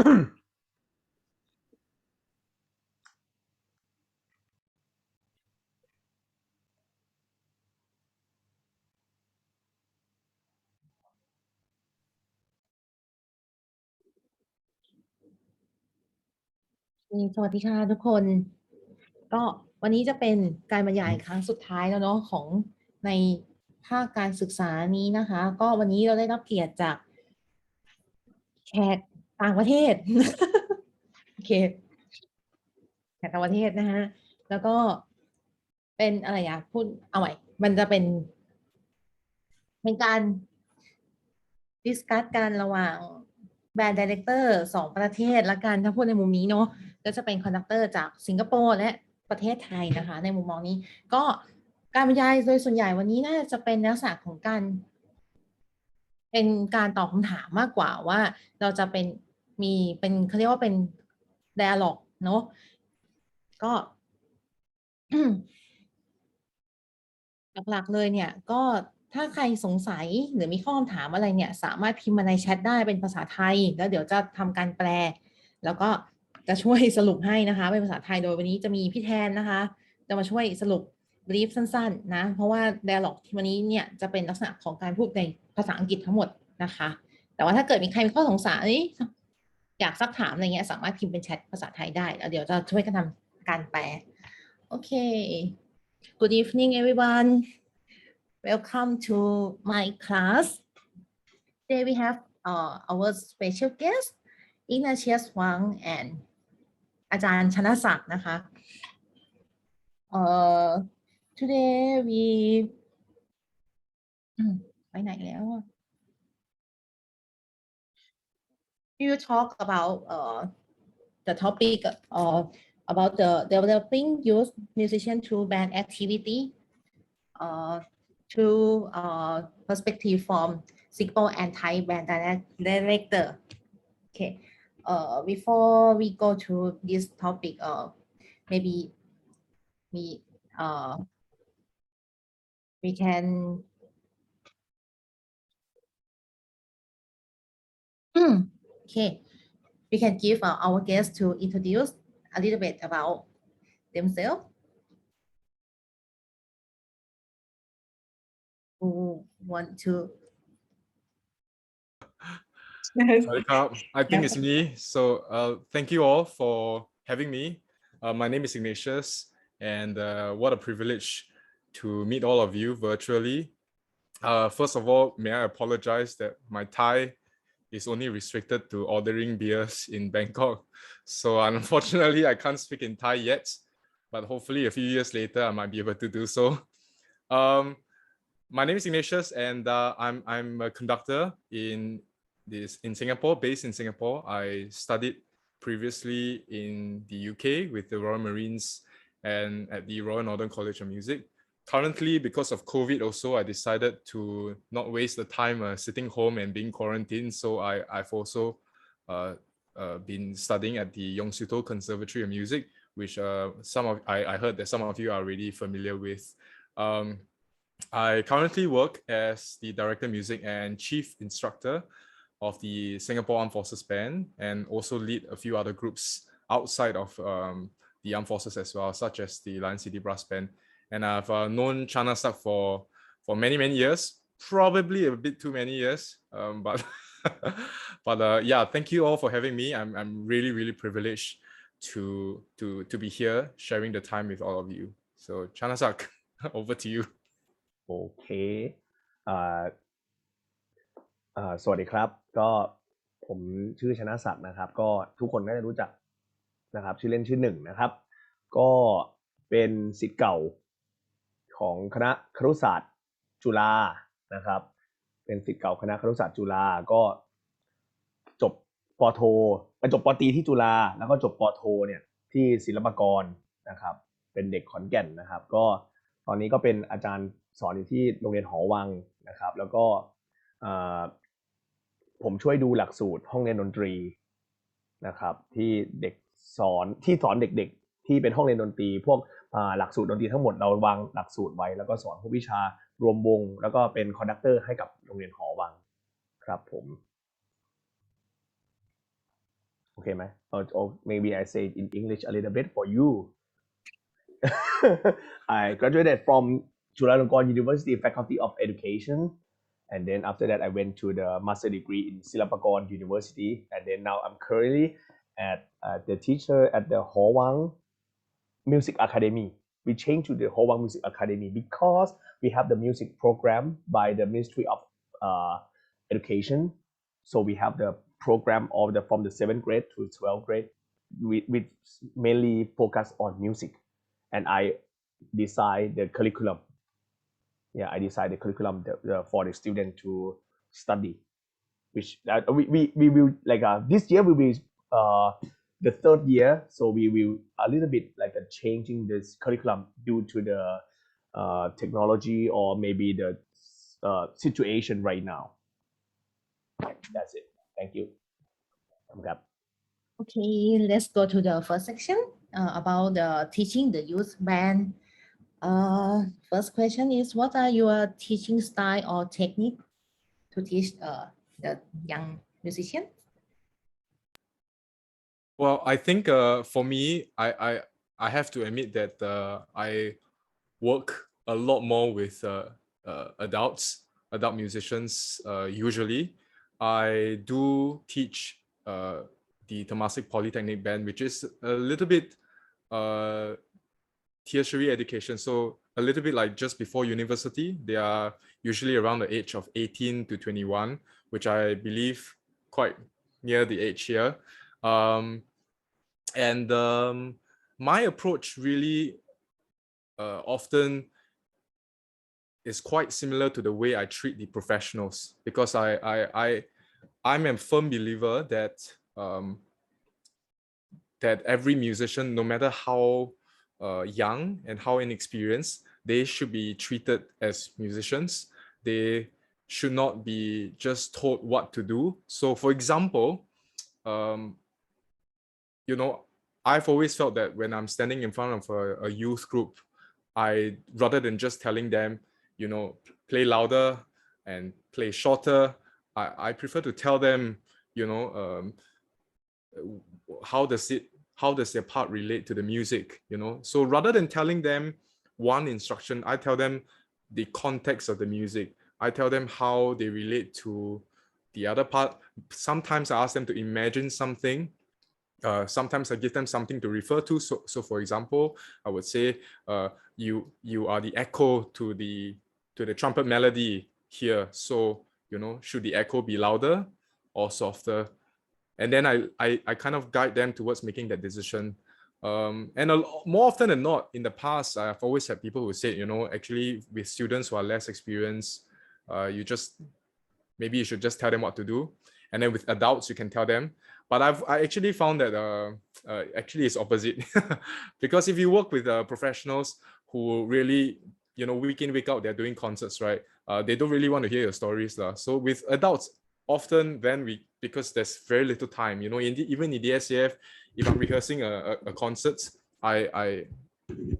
สวัสดีค่ะทุกคนก็วันนี้จะเป็นการบรรยายครั้งสุดท้ายแล้วเนาะของในภาคการศึกษานี้นะคะก็วันนี้เราได้รับเกียรติจากแขกต่างประเทศ โอเคแขกต่างประเทศนะคะแล้วก็เป็นอะไรอ่ะพูดเอาใหม่มันจะเป็นการดิสคัสกันระหว่างแบรนด์ไดเรคเตอร์สองประเทศละกันถ้าพูดในมุมนี้เนาะก็จะเป็นคอนดักเตอร์จากสิงคโปร์และประเทศไทยนะคะในมุมมองนี้ก็การบรรยายโดยส่วนใหญ่วันนี้น่าจะเป็นลักษณะของการเป็นการตอบคำถามมากกว่าว่าเราจะเป็นเขาเรียกว่าเป็น dialog เนาะก็ หลักๆเลยเนี่ยก็ถ้าใครสงสัยหรือมีข้อคำถามอะไรเนี่ยสามารถพิมพ์มาในแชทได้เป็นภาษาไทยแล้วเดี๋ยวจะทำการแปลแล้วก็จะช่วยสรุปให้นะคะเป็นภาษาไทยโดยวันนี้จะมีพี่แทนนะคะจะมาช่วยสรุปบรีฟสั้นๆนะเพราะว่า dialog ที่วันนี้เนี่ยจะเป็นลักษณะของการพูดในภาษาอังกฤษทั้งหมดนะคะแต่ว่าถ้าเกิดมีใครมีข้อสงสัยอยากซักถามอะไรเงี้ยสามารถพิมพ์เป็นแชทภาษาไทยได้แล้วเดี๋ยวจะช่วยกันทำการแปลโอเค Good evening everyone Welcome to my class. Today we have our special guest, Ignatius Wang and อาจารย์ชนะศักดิ์นะคะ Today we ไปไหนแล้ว We will talk about the topic about the developing youth musician through band activity through perspective from Singapore and Thai band director. Okay. Before we go to this topic, maybe we can okay. We can give our guests to introduce a little bit about themselves. Who want to? I think it's me. So thank you all for having me. My name is Ignatius, and what a privilege to meet all of you virtually. First of all, may I apologize that my Thai is only restricted to ordering beers in Bangkok. So unfortunately, I can't speak in Thai yet, but hopefully a few years later, I might be able to do so. My name is Ignatius, and I'm a conductor in Singapore, based in Singapore. I studied previously in the UK with the Royal Marines and at the Royal Northern College of Music. Currently, because of COVID also, I decided to not waste the time sitting home and being quarantined. So I've also been studying at the Yongsuto Conservatory of Music, which I heard that some of you are already familiar with. I currently work as the Director of Music and Chief Instructor of the Singapore Armed Forces Band, and also lead a few other groups outside of the Armed Forces as well, such as the Lion City Brass Band. And I've known Chanasak for many years, probably a bit too many years, but yeah, thank you all for having me. I'm really privileged to be here sharing the time with all of you. So Chanasak, over to you. โอเคสวัสดีครับก็ผมชื่อชนะศักดิ์นะครับก็ทุกคนน่าจะรู้จักนะครับชื่อเล่นชื่อหนึ่งนะครับก็เป็นศิษย์เก่าของคณะครุศาสตร์จุฬานะครับเป็นศิษย์เก่าคณะครุศาสตร์จุฬาก็จบป.โทไปจบป.ตรีที่จุฬาแล้วก็จบป.โทเนี่ยที่ศิลปากรนะครับเป็นเด็กขอนแก่นนะครับก็ตอนนี้ก็เป็นอาจารย์สอนอยู่ที่โรงเรียนหอวังนะครับแล้วก็ผมช่วยดูหลักสูตรห้องเรียนดนตรีนะครับที่สอนเด็กๆที่เป็นห้องเรียนดนตรีพวกหลักสูตรดนตรีทั้งหมดเราวางหลักสูตรไว้แล้วก็สอนพวกวิชารวมวงแล้วก็เป็นคอนดักเตอร์ให้กับโรงเรียนหอวังครับผมโอ Okay ไหม or maybe I say it in English a little bit for you I graduated from Chulalongkorn University Faculty of Education and then after that I went to the master degree in Silapakon University and then now I'm currently at the teacher at the Horwang Music Academy. We changed to the Horwang Music Academy because we have the music program by the Ministry of Education. So we have the program of the from the 7th grade to 12th grade. We mainly focus on music, and I design the curriculum. Yeah, I design the curriculum for the student to study. Which we will like this year will be the 3rd year, so we will a little bit like changing this curriculum due to the technology or maybe the situation right now. That's it. Thank you. Okay, let's go to the first section about teaching the youth band. First question is, what are your teaching style or technique to teach the young musician? Well, I think for me, I have to admit that I work a lot more with adult musicians. Usually, I do teach the Temasek Polytechnic Band, which is a little bit tertiary education. So a little bit like just before university. They are usually around the age of 18 to 21, which I believe quite near the age here. My approach really often is quite similar to the way I treat the professionals, because I'm a firm believer that that every musician, no matter how young and how inexperienced, they should be treated as musicians. They should not be just told what to do. So for example, you know, I've always felt that when I'm standing in front of a youth group, rather than just telling them, you know, play louder and play shorter, I prefer to tell them, you know, how does their part relate to the music, you know? So rather than telling them one instruction, I tell them the context of the music. I tell them how they relate to the other part. Sometimes I ask them to imagine something. Sometimes I give them something to refer to. So for example, I would say, you are the echo to the trumpet melody here. So, you know, should the echo be louder or softer? And then I kind of guide them towards making that decision. And more often than not, in the past, I've always had people who say, you know, actually with students who are less experienced, maybe you should just tell them what to do. And then with adults, you can tell them. But I actually found that actually it's opposite. Because if you work with professionals who really, you know, week in, week out, they're doing concerts, right? They don't really want to hear your stories. So with adults, often then because there's very little time, you know, even in the SAF, if I'm rehearsing a concert, I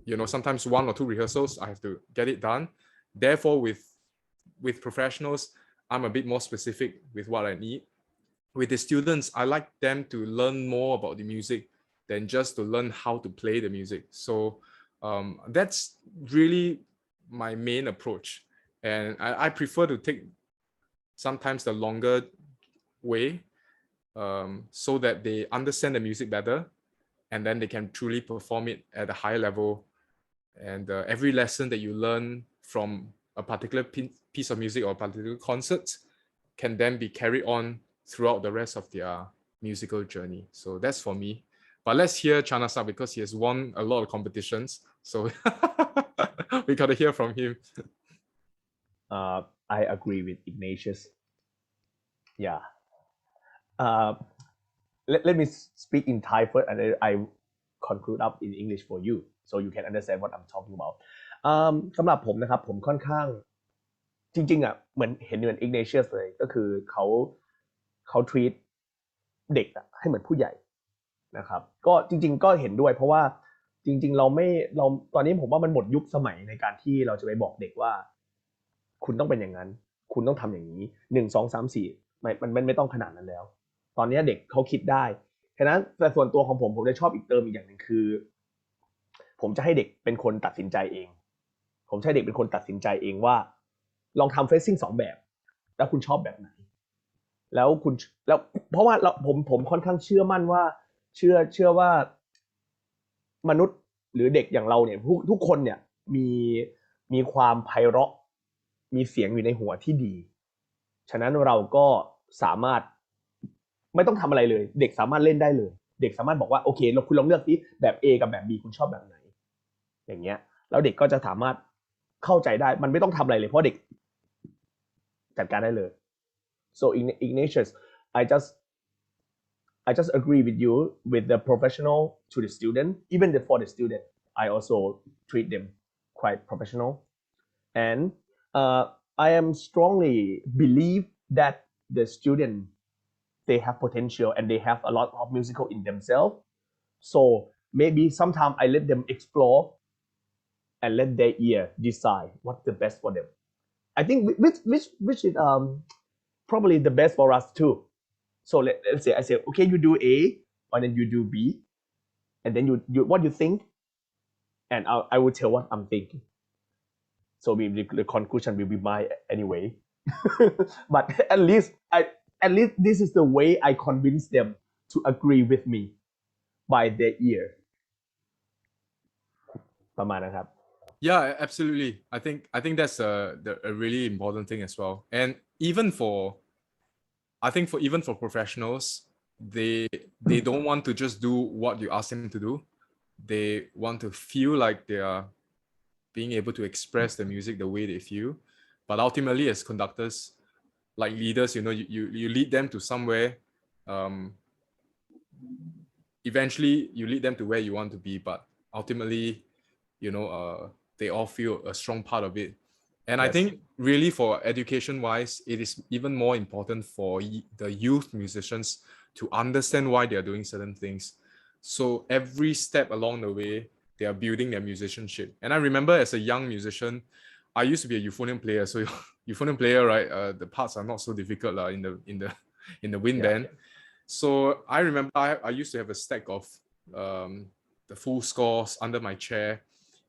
you know, sometimes 1 or 2 rehearsals, I have to get it done. Therefore, with professionals, I'm a bit more specific with what I need. With the students, I like them to learn more about the music than just to learn how to play the music. So that's really my main approach. And I prefer to take sometimes the longer way, so that they understand the music better, and then they can truly perform it at a high level. And every lesson that you learn from a particular piece of music or a particular concert can then be carried on throughout the rest of their musical journey. So that's for me. But let's hear Chanasak, because he has won a lot of competitions. So we got to hear from him. I agree with Ignatius. Yeah. Let me speak in Thai first, and then I conclude up in English for you, so you can understand what I'm talking about. สำหรับผมนะครับผมค่อนข้างจริงๆอ่ะเหมือนเห็นเหมือน Ignatius เลยก็คือเขา treat เด็กให้เหมือนผู้ใหญ่นะครับก็จริงๆก็เห็นด้วยเพราะว่าจริงๆเราตอนนี้ผมว่ามันหมดยุคสมัยในการที่เราจะไปบอกเด็กว่าคุณต้องเป็นอย่างนั้นคุณต้องทำอย่างนี้1 2 3 4มันไม่ต้องขนาดนั้นแล้วตอนนี้เด็กเขาคิดได้แท ฉะนั้นแต่ส่วนตัวของผมจะชอบอีกเติมอีกอย่างหนึ่งคือผมจะให้เด็กเป็นคนตัดสินใจเองผมจะให้เด็กเป็นคนตัดสินใจเองว่าลองทำเฟซซิ่ง2แบบแล้วคุณชอบแบบไหนแล้วเพราะว่าผมค่อนข้างเชื่อมั่นว่าเชื่อว่ามนุษย์หรือเด็กอย่างเราเนี่ยทุกคนเนี่ยมีความไพเราะมีเสียงอยู่ในหัวที่ดีฉะนั้นเราก็สามารถไม่ต้องทำอะไรเลยเด็กสามารถเล่นได้เลยเด็กสามารถบอกว่าโอเคคุณลองเลือกสิแบบ A กับแบบ B คุณชอบแบบไหนอย่างเงี้ยแล้วเด็กก็จะสามารถเข้าใจได้มันไม่ต้องทำอะไรเลยเพราะเด็กจัดการได้เลย so Ignatius I just agree with you with the professional to the student even for the student I also treat them quite professional and I am strongly believe that the student they have potential and they have a lot of musical in themselves so maybe sometime I let them explore and let their ear decide what's the best for them I think which is probably the best for us too so let's say I say okay you do A and then you do B and then you what you think and I will tell what I'm thinking so maybe the conclusion will be mine anyway but at least this is the way I convince them to agree with me by their ear ประมาณนะครับ Yeah, absolutely. I think that's a really important thing as well. And even for professionals, they don't want to just do what you ask them to do. They want to feel like they are being able to express the music the way they feel. But ultimately, as conductors, like leaders, you lead them to somewhere. Eventually, you lead them to where you want to be. But ultimately, they all feel a strong part of it. And yes. I think really for education-wise, it is even more important for the youth musicians to understand why they are doing certain things. So every step along the way, they are building their musicianship. And I remember as a young musician, I used to be a euphonium player. So euphonium player, right? The parts are not so difficult in the wind band. Yeah. So I remember I used to have a stack of the full scores under my chair.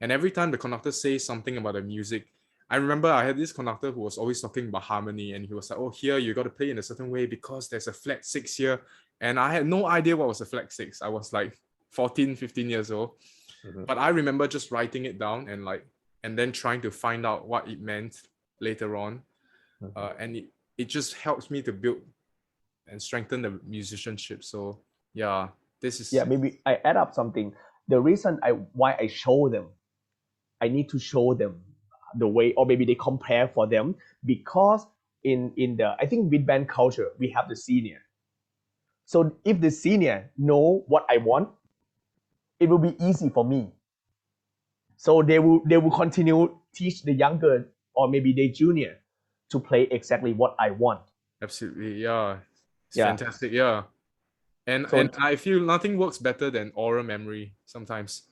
And every time the conductor says something about the music, I remember I had this conductor who was always talking about harmony, and he was like, oh, here you got to play in a certain way because there's a flat 6 here. And I had no idea what was a flat 6. I was like 14, 15 years old. Mm-hmm. But I remember just writing it down and then trying to find out what it meant later on. Mm-hmm. And it just helps me to build and strengthen the musicianship. So yeah, this is... Yeah, maybe I add up something. The reason why I show them, I need to show them the way, or maybe they compare for them, because in the, I think with band culture, we have the senior. So if the senior know what I want, it will be easy for me. So they will continue teach the younger or maybe the junior to play exactly what I want. Absolutely, yeah. It's fantastic, yeah. And I feel nothing works better than oral memory sometimes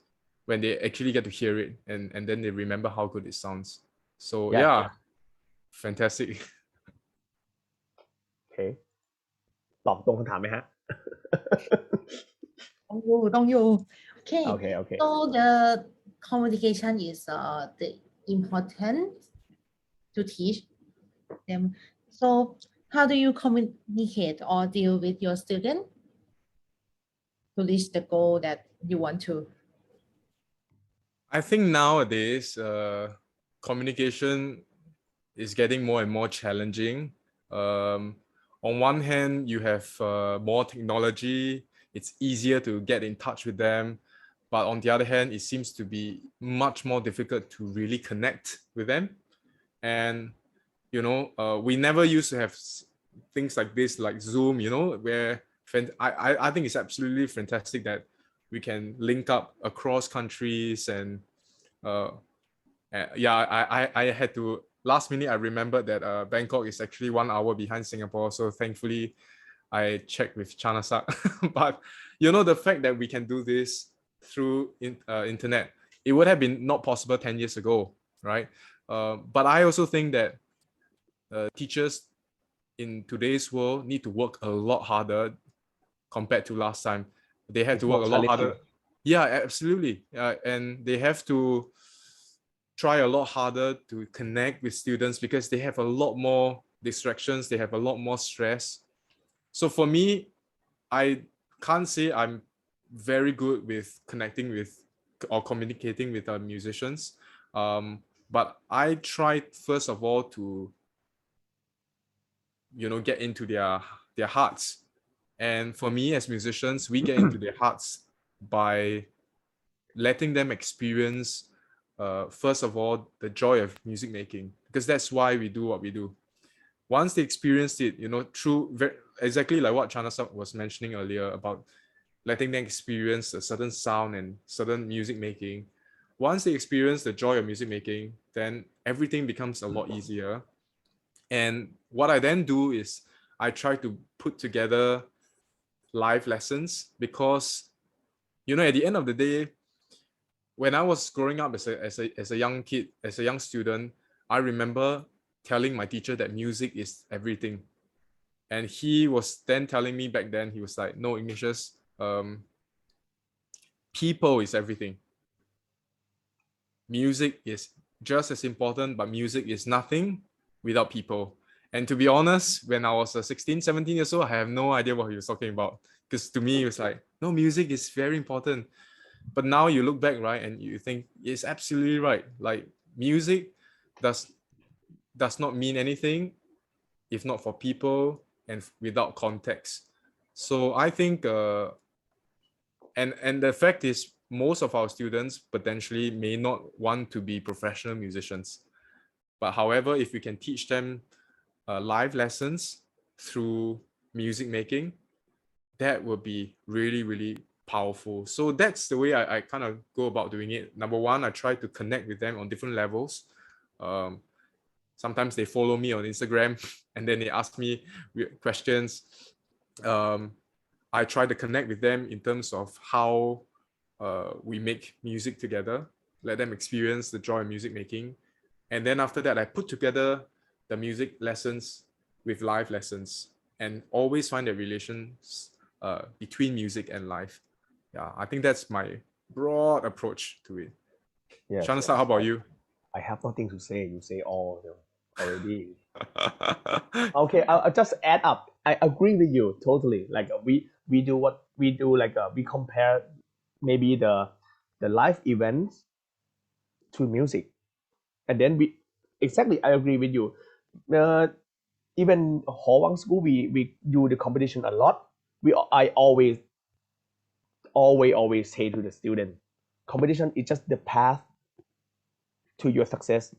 when they actually get to hear it and then they remember how good it sounds. So yeah. Fantastic. Okay. ตอบตรงคำถามไหมฮะ ต้องอยู่ Okay. Okay. So the communication is the important to teach them. So how do you communicate or deal with your student to reach the goal that you want to? I think nowadays communication is getting more and more challenging. On one hand, you have more technology. It's easier to get in touch with them. But on the other hand, it seems to be much more difficult to really connect with them. And, we never used to have things like this, like Zoom, where I think it's absolutely fantastic that we can link up across countries. And I had to, last minute, I remembered that Bangkok is actually 1 hour behind Singapore. So thankfully, I checked with Chanasak. But, the fact that we can do this through internet, it would have been not possible 10 years ago, right? But I also think that teachers in today's world need to work a lot harder compared to last time. They have It's to work more a lot harder. challenging. Yeah, absolutely. And they have to try a lot harder to connect with students because they have a lot more distractions. They have a lot more stress. So for me, I can't say I'm very good with connecting with or communicating with musicians. But I tried first of all to, get into their hearts. And for me as musicians, we get into their hearts by letting them experience, first of all, the joy of music making, because that's why we do what we do. Once they experience it, exactly like what Chanasak was mentioning earlier about letting them experience a certain sound and certain music making. Once they experience the joy of music making, then everything becomes a lot easier. And what I then do is I try to put together live lessons because, at the end of the day, when I was growing up as a young kid, as a young student, I remember telling my teacher that music is everything. And he was then telling me back then, he was like, no, Ignatius, people is everything. Music is just as important, but music is nothing without people. And to be honest, when I was 16, 17 years old, I have no idea what he was talking about. Because to me, it was like, no, music is very important. But now you look back, right, and you think it's absolutely right. Like music does not mean anything if not for people and without context. So I think, and the fact is, most of our students potentially may not want to be professional musicians. But however, if we can teach them live lessons through music making, that would be really, really powerful. So that's the way I kind of go about doing it. Number one, I try to connect with them on different levels. Sometimes they follow me on Instagram and then they ask me questions. I try to connect with them in terms of how we make music together, let them experience the joy of music making. And then after that, I put together the music lessons with live lessons and always find the relations between music and life. Yeah, I think that's my broad approach to it. Yes, Chanasak, how about you? I have nothing to say. You say all already. Okay, I'll just add up. I agree with you totally. Like we do what we do. Like we compare maybe the live events to music, and then I agree with you. Even Horwang school, we do the competition a lot. I always say to the student, competition is just the path to your success.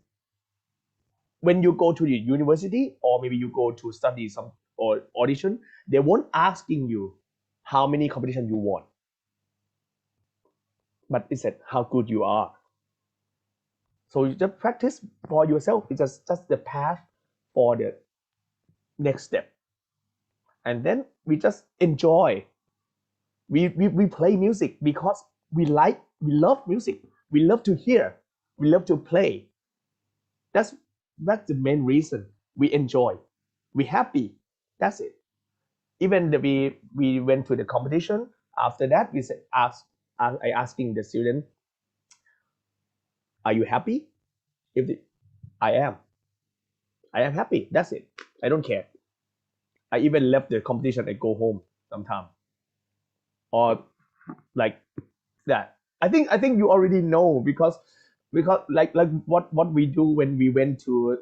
When you go to the university or maybe you go to study some or audition, they won't asking you how many competition you won, but it's how good you are. So you just practice for yourself. It's just the path for the next step, and then we just enjoy. We play music because we love music. We love to hear. We love to play. That's the main reason we enjoy. We happy. That's it. Even we went to the competition. After that, I asking the student, "Are you happy?" I am. I am happy. That's it. I don't care. I even left the competition and go home sometime, or like that. I think you already know because like what we do when we went to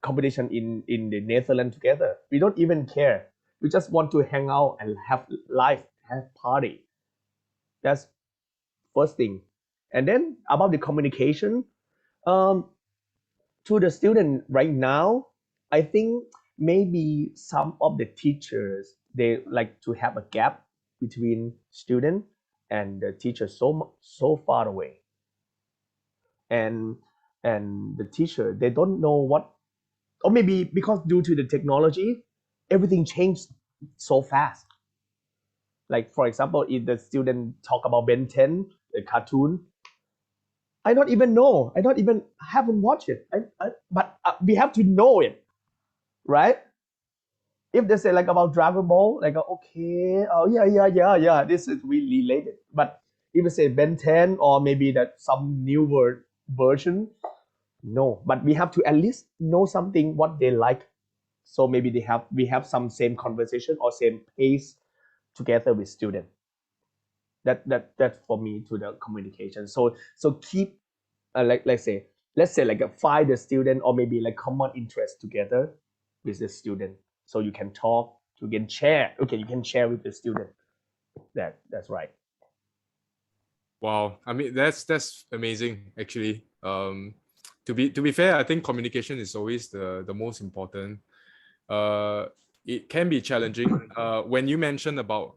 competition in the Netherlands together. We don't even care. We just want to hang out and have life, have party. That's first thing. And then about the communication, to the student right now, I think maybe some of the teachers, they like to have a gap between student and the teacher so far away. And the teacher, they don't know what, or maybe because due to the technology, everything changed so fast. Like for example, if the student talk about Ben 10, the cartoon, I don't even know. I don't even haven't watched it. But we have to know it, right? if they say like about Dragon Ball, like okay, oh yeah, this is really related. But if they say Ben 10 or maybe that some newer version, no. But we have to at least know something what they like. So maybe we have some same conversation or same pace together with student. That's for me to the communication. So keep let's say like find the student or maybe like common interest together with the student, so you can talk, you can share. Okay, you can share with the student. That's right. Wow, I mean that's amazing actually. To be fair, I think communication is always the most important. It can be challenging. When you mentioned about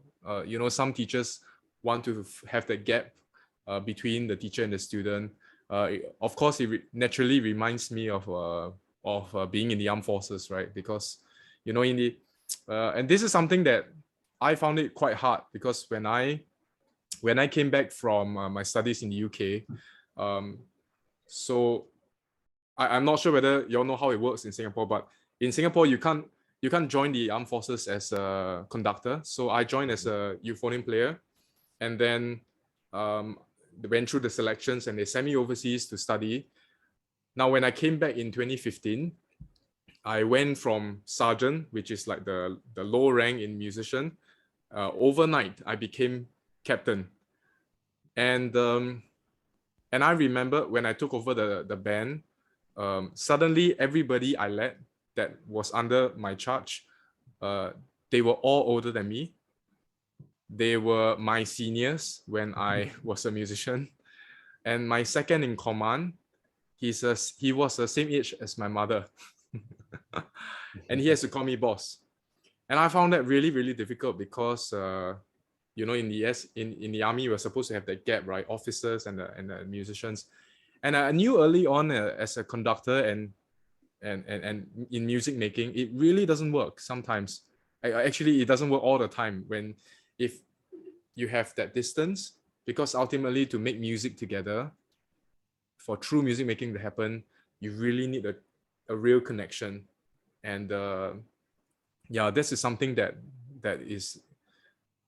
some teachers want to have that gap between the teacher and the student. Of course, it naturally reminds me of being in the armed forces, right? Because in the and this is something that I found it quite hard, because when I came back from my studies in the UK, so I'm not sure whether you all know how it works in Singapore, but in Singapore you can't join the armed forces as a conductor. So I joined as a euphonium player, and then went through the selections and they sent me overseas to study. Now, when I came back in 2015, I went from sergeant, which is like the low rank in musician. Overnight, I became captain. And I remember when I took over the band, suddenly everybody I led that was under my charge, they were all older than me. They were my seniors when I was a musician. And my second in command, he was the same age as my mother. And he has to call me boss. And I found that really, really difficult because, in the army, we're supposed to have that gap, right? Officers and the musicians. And I knew early on as a conductor and in music making, it really doesn't work sometimes. Actually, it doesn't work all the time if you have that distance, because ultimately to make music together, for true music making to happen, you really need a real connection. And this is something that is,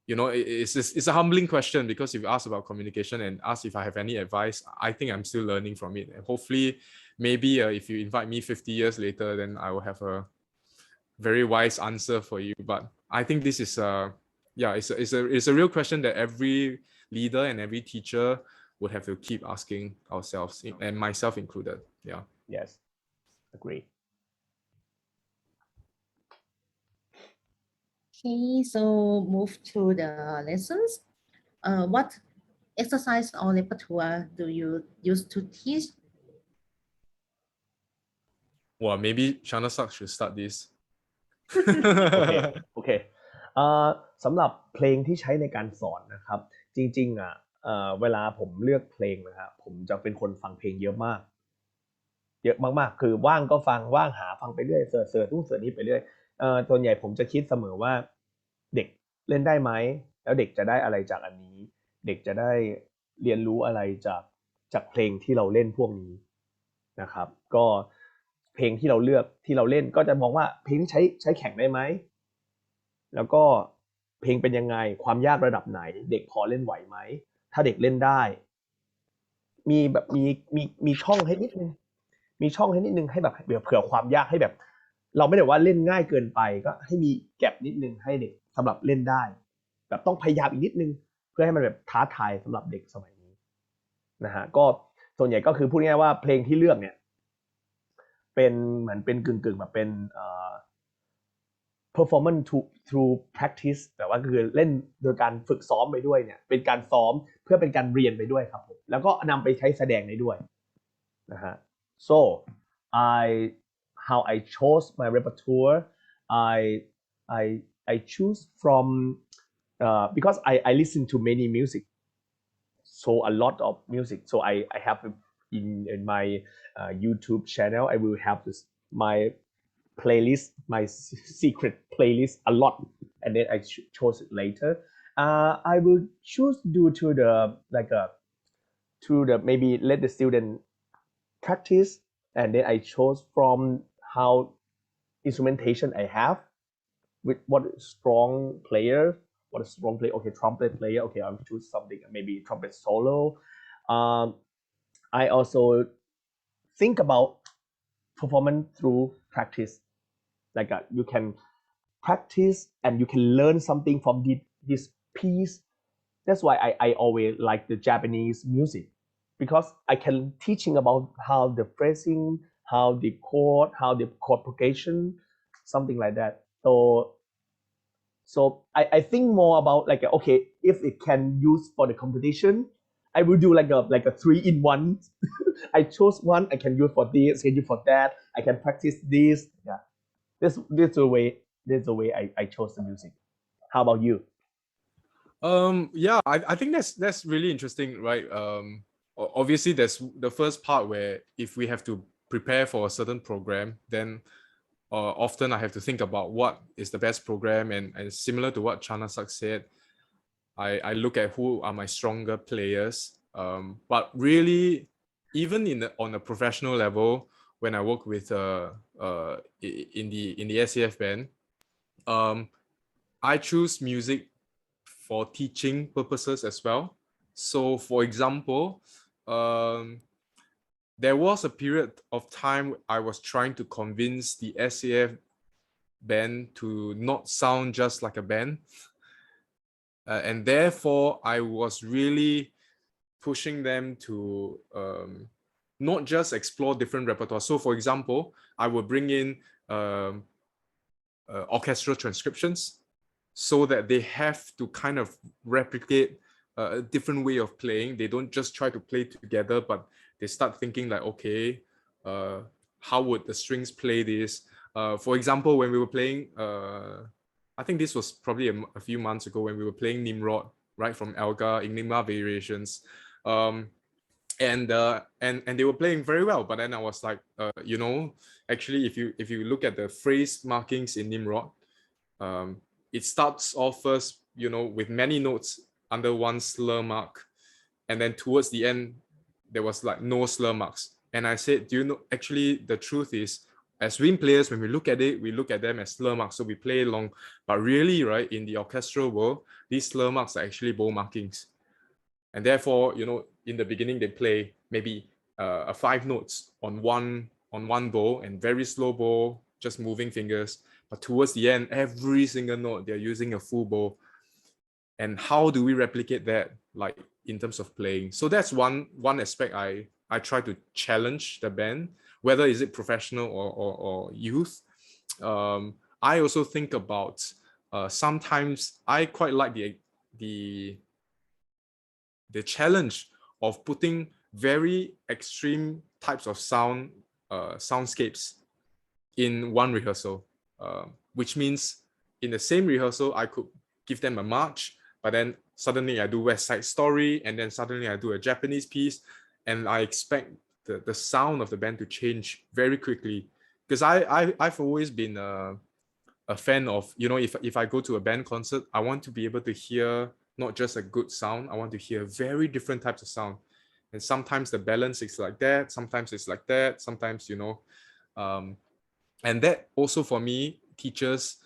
it's a humbling question, because if you ask about communication and ask if I have any advice, I think I'm still learning from it. And hopefully, maybe if you invite me 50 years later, then I will have a very wise answer for you. But I think this is it's a real question that every leader and every teacher would have to keep asking ourselves, and myself included. Yeah. Yes, agree. Okay, so move to the lessons. What exercise or repertoire do you use to teach? Well, maybe Chanasak should start this. โอเคสำหรับเพลงที่ใช้ในการสอนนะครับจริงๆเวลาผมเลือกเพลงนะครับผมจะเป็นคนฟังเพลงเยอะมากคือว่างก็ฟังว่างหาฟังไปเรื่อยเสิร์ชนู่นเสิร์ชนี่ไปเรื่อยส่วนใหญ่ผมจะคิดเสมอว่าเด็กเล่นได้ไหมแล้วเด็กจะได้อะไรจากอันนี้เด็กจะได้เรียนรู้อะไรจากเพลงที่เราเล่นพวกนี้นะครับก็เพลงที่เราเลือกที่เราเล่นก็จะมองว่าเพลงที่ใช้แข่งได้ไหมแล้วก็เพลงเป็นยังไงความยากระดับไหนเด็กพอเล่นไหวไหมถ้าเด็กเล่นได้มีช่องให้นิดนึงให้แบบเผื่อความยากให้แบบเราไม่ได้ว่าเล่นง่ายเกินไปก็ให้มีแก็บนิดนึงให้เด็กสำหรับเล่นได้แบบต้องพยายามอีกนิดนึงเพื่อให้มันแบบท้าทายสำหรับเด็กสมัยนี้นะฮะก็ส่วนใหญ่ก็คือพูดง่ายๆว่าเพลงที่เลือกเนี่ยเป็นเหมือนเป็นกึ่งแบบเป็นperformance through practice แต่ว่าคือเล่นโดยการฝึกซ้อมไปด้วยเนี่ยเป็นการซ้อมเพื่อเป็นการเรียนไปด้วยครับผมแล้วก็นำไปใช้แสดงได้ด้วยนะฮะ so how I chose my repertoire I choose from because I listen to many music so a lot of music so I have in my YouTube channel I will have my playlist my secret playlist a lot and then I chose it later I will choose due to the maybe let the student practice and then I chose from how instrumentation I have what is strong player, okay, trumpet player, okay, I'll choose something, maybe trumpet solo. I also think about performance through practice, like you can practice and you can learn something from this piece. That's why I always like the Japanese music, because I can teaching about how the phrasing, how the chord progression, something like that. So I think more about like, okay, if it can use for the competition, I will do like a 3-in-1. I chose one, I can use for this, I can use for that, I can practice this. Yeah, this the way I chose the music. How about you? Yeah, I think that's really interesting, right? Obviously there's the first part where if we have to prepare for a certain program, then often I have to think about what is the best program, and similar to what Chanasak said, I look at who are my stronger players. But really, even on a professional level, when I work with in the SAF band, I choose music for teaching purposes as well. So, for example, there was a period of time I was trying to convince the SAF band to not sound just like a band. And therefore, I was really pushing them to not just explore different repertoire. So, for example, I would bring in orchestral transcriptions so that they have to kind of replicate a different way of playing. They don't just try to play together, but they start thinking like, okay, how would the strings play this? For example, when we were playing, I think this was probably a few months ago when we were playing Nimrod, right, from Elgar, Enigma Variations. And they were playing very well, but then I was like, actually, if you look at the phrase markings in Nimrod, it starts off first, with many notes under one slur mark, and then towards the end there was like no slur marks. And I said, do you know, actually the truth is, as wind players, when we look at it, we look at them as slur marks, so we play along, but really, right, in the orchestral world, these slur marks are actually bow markings. And therefore, in the beginning they play maybe 5 notes on one bow, and very slow bow, just moving fingers. But towards the end, every single note they're using a full bow. And how do we replicate that, like in terms of playing? So that's one aspect I try to challenge the band, whether is it professional or youth. I also think about sometimes I quite like the challenge of putting very extreme types of soundscapes in one rehearsal, which means in the same rehearsal I could give them a march, but then suddenly I do West Side Story, and then suddenly I do a Japanese piece, and I expect the sound of the band to change very quickly, because I've always been a fan of, if I go to a band concert, I want to be able to hear not just a good sound, I want to hear very different types of sound. And sometimes the balance is like that, sometimes it's like that, sometimes, and that also for me teaches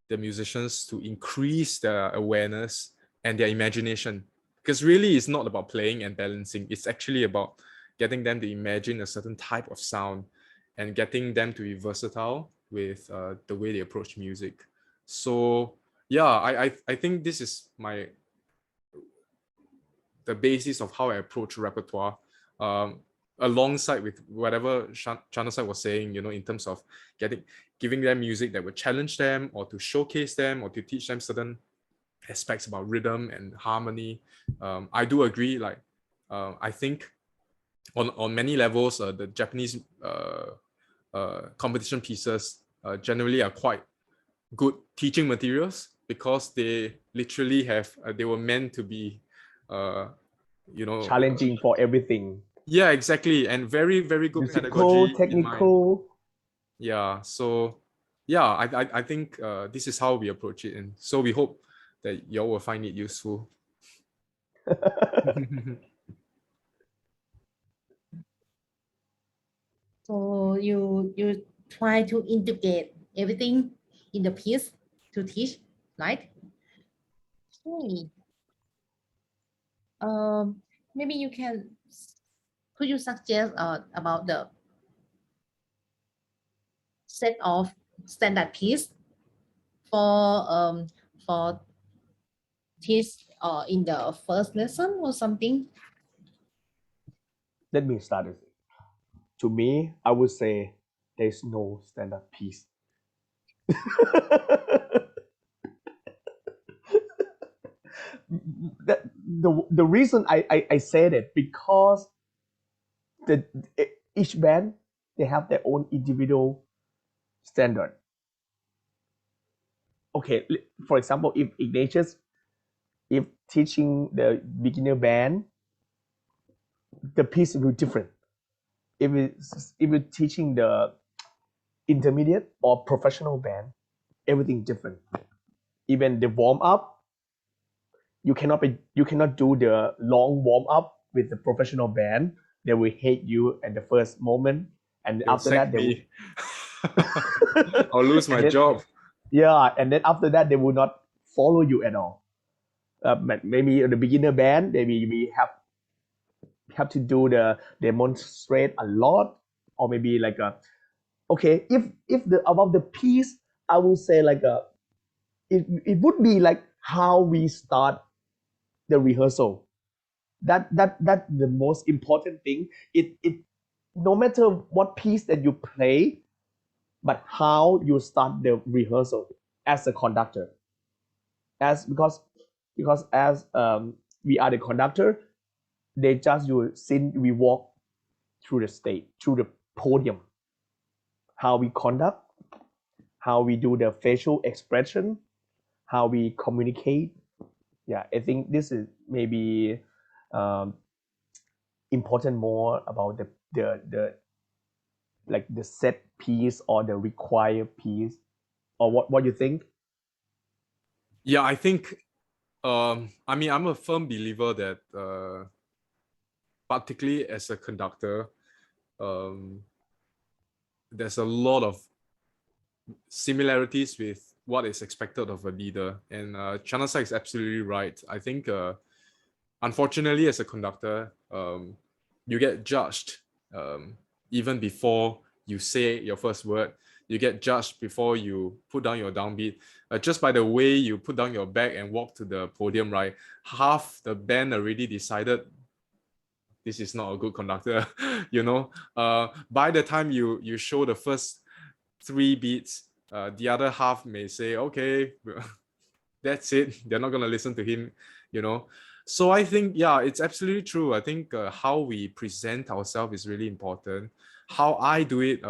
the musicians to increase their awareness and their imagination. Because really it's not about playing and balancing, it's actually about getting them to imagine a certain type of sound and getting them to be versatile with the way they approach music. So yeah, I think this is the basis of how I approach repertoire, alongside with whatever Chanasak was saying, in terms of giving them music that would challenge them, or to showcase them, or to teach them certain aspects about rhythm and harmony. I do agree, like I think on many levels, the Japanese competition pieces generally are quite good teaching materials, because they literally they were meant to be challenging for everything. Yeah, exactly, and very, very good Musical, pedagogy technical. Yeah, so yeah, I think this is how we approach it, and so we hope that y'all will find it useful. So you try to integrate everything in the piece to teach, right? Okay. Maybe you can, could you suggest about the set of standard piece for teach in the first lesson or something? Let me start it. To me, I would say there's no standard piece. The reason I said it because each band, they have their own individual standard. Okay, for example, if Ignatius, if teaching the beginner band, the piece will be different. If it's teaching the intermediate or professional band, everything different. Even the warm up, you cannot do the long warm up with the professional band. They will hate you at the first moment, and after that they will I'll lose my job. Yeah, and then after that they will not follow you at all. But maybe the beginner band, maybe we have to do the demonstrate a lot, or maybe like a okay. If the about the piece, I will say like it would be like how we start the rehearsal. That the most important thing. It no matter what piece that you play, but how you start the rehearsal as a conductor. Because as we are the conductor, they just we walk through the stage, through the podium. How we conduct, how we do the facial expression, how we communicate. Yeah, I think this is maybe important more about the like the set piece or the required piece, or what you think? Yeah, I think I mean, I'm a firm believer that particularly as a conductor, there's a lot of similarities with what is expected of a leader, and Chanasak is absolutely right. I think unfortunately as a conductor, you get judged even before you say your first word. You get judged before you put down your downbeat. Just by the way you put down your bag and walk to the podium, right? Half the band already decided this is not a good conductor. You know, by the time you show the first 3 beats, the other half may say, okay, that's it. They're not gonna listen to him, you know. So I think, yeah, it's absolutely true. I think how we present ourselves is really important. How I do it,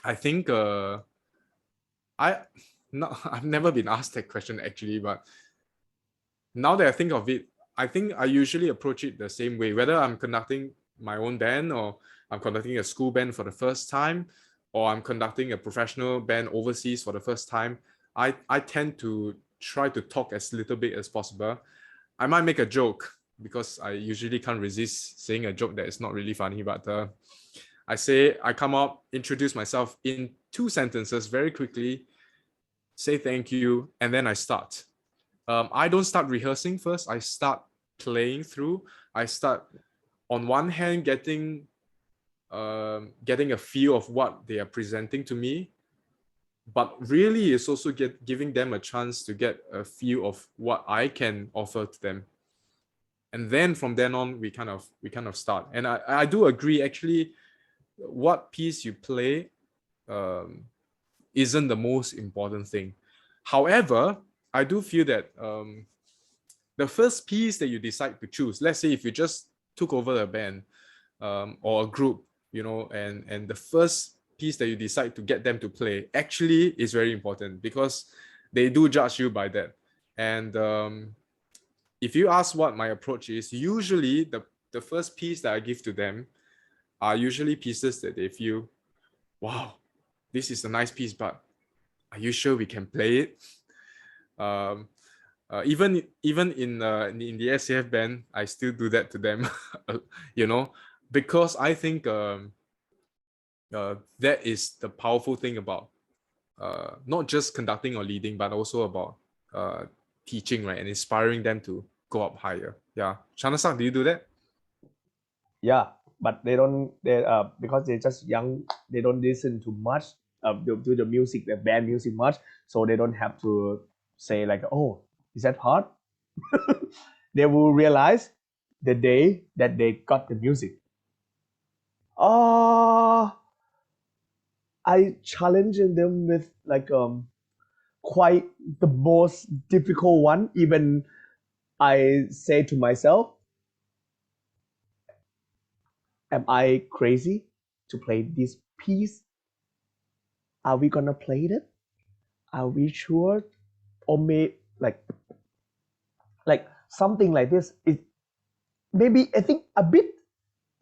I think I've never been asked that question actually, but now that I think of it, I think I usually approach it the same way, whether I'm conducting my own band or I'm conducting a school band for the first time, or I'm conducting a professional band overseas for the first time. I tend to try to talk as little bit as possible. I might make a joke because I usually can't resist saying a joke that is not really funny, but I come up, introduce myself in 2 sentences very quickly, say thank you, and then I start. I don't start rehearsing first. I start playing through. I start, on one hand, getting a feel of what they are presenting to me, but really it's also giving them a chance to get a feel of what I can offer to them. And then from then on, we kind of start. And I do agree, actually, what piece you play isn't the most important thing. However, I do feel that the first piece that you decide to choose, let's say if you just took over a band or a group, you know, and the first piece that you decide to get them to play actually is very important, because they do judge you by that. And if you ask what my approach is, usually the first piece that I give to them are usually pieces that they feel, wow, this is a nice piece, but are you sure we can play it? Even in the SAF band, I still do that to them, you know, because I think that is the powerful thing about not just conducting or leading, but also about teaching, right, and inspiring them to go up higher. Yeah, Chanasak, do you do that? Yeah, but they because they're just young, they don't listen to much to the music, the band music much, so they don't have to say like, oh, is that hard? They will realize the day that they got the music. I challenge them with like quite the most difficult one. Even I say to myself, am I crazy to play this piece? Are we gonna play it? Are we sure? Or may like something like this is maybe I think a bit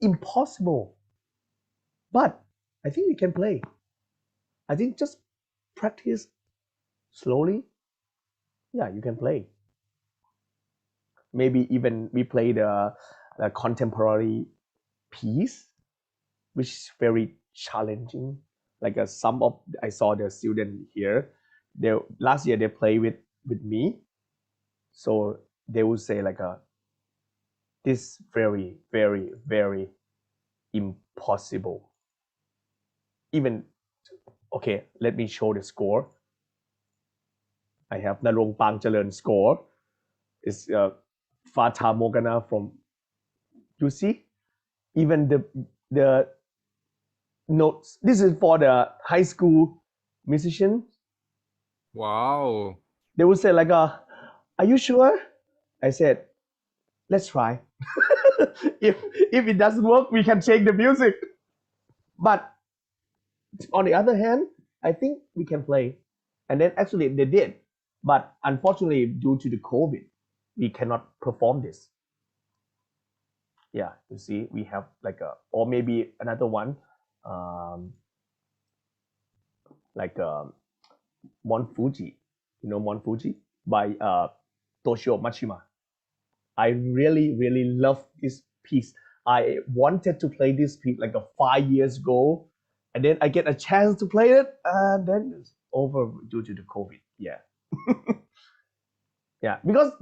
impossible, but I think we can play. I think just practice slowly. Yeah, you can play. Maybe even we play the contemporary piece, which is very challenging. Like some of I saw the student here. They last year they play with me, so they would say like this very very very impossible. Even okay, let me show the score. I have Narong Pang Chaler'n score. It's Fata Morgana from. You see, even the notes. This is for the high school musician. Wow. They would say like, "Are you sure?" I said, "Let's try. if it doesn't work, we can change the music." But on the other hand, I think we can play, and then actually they did. But unfortunately, due to the COVID, we cannot perform this. Yeah, you see, we have like or maybe another one, like Mount Fuji. You know Mount Fuji by Toshio Mashima. I really, really love this piece. I wanted to play this piece like 5 years ago, and then I get a chance to play it, and then it's over due to the COVID. Yeah. Yeah, because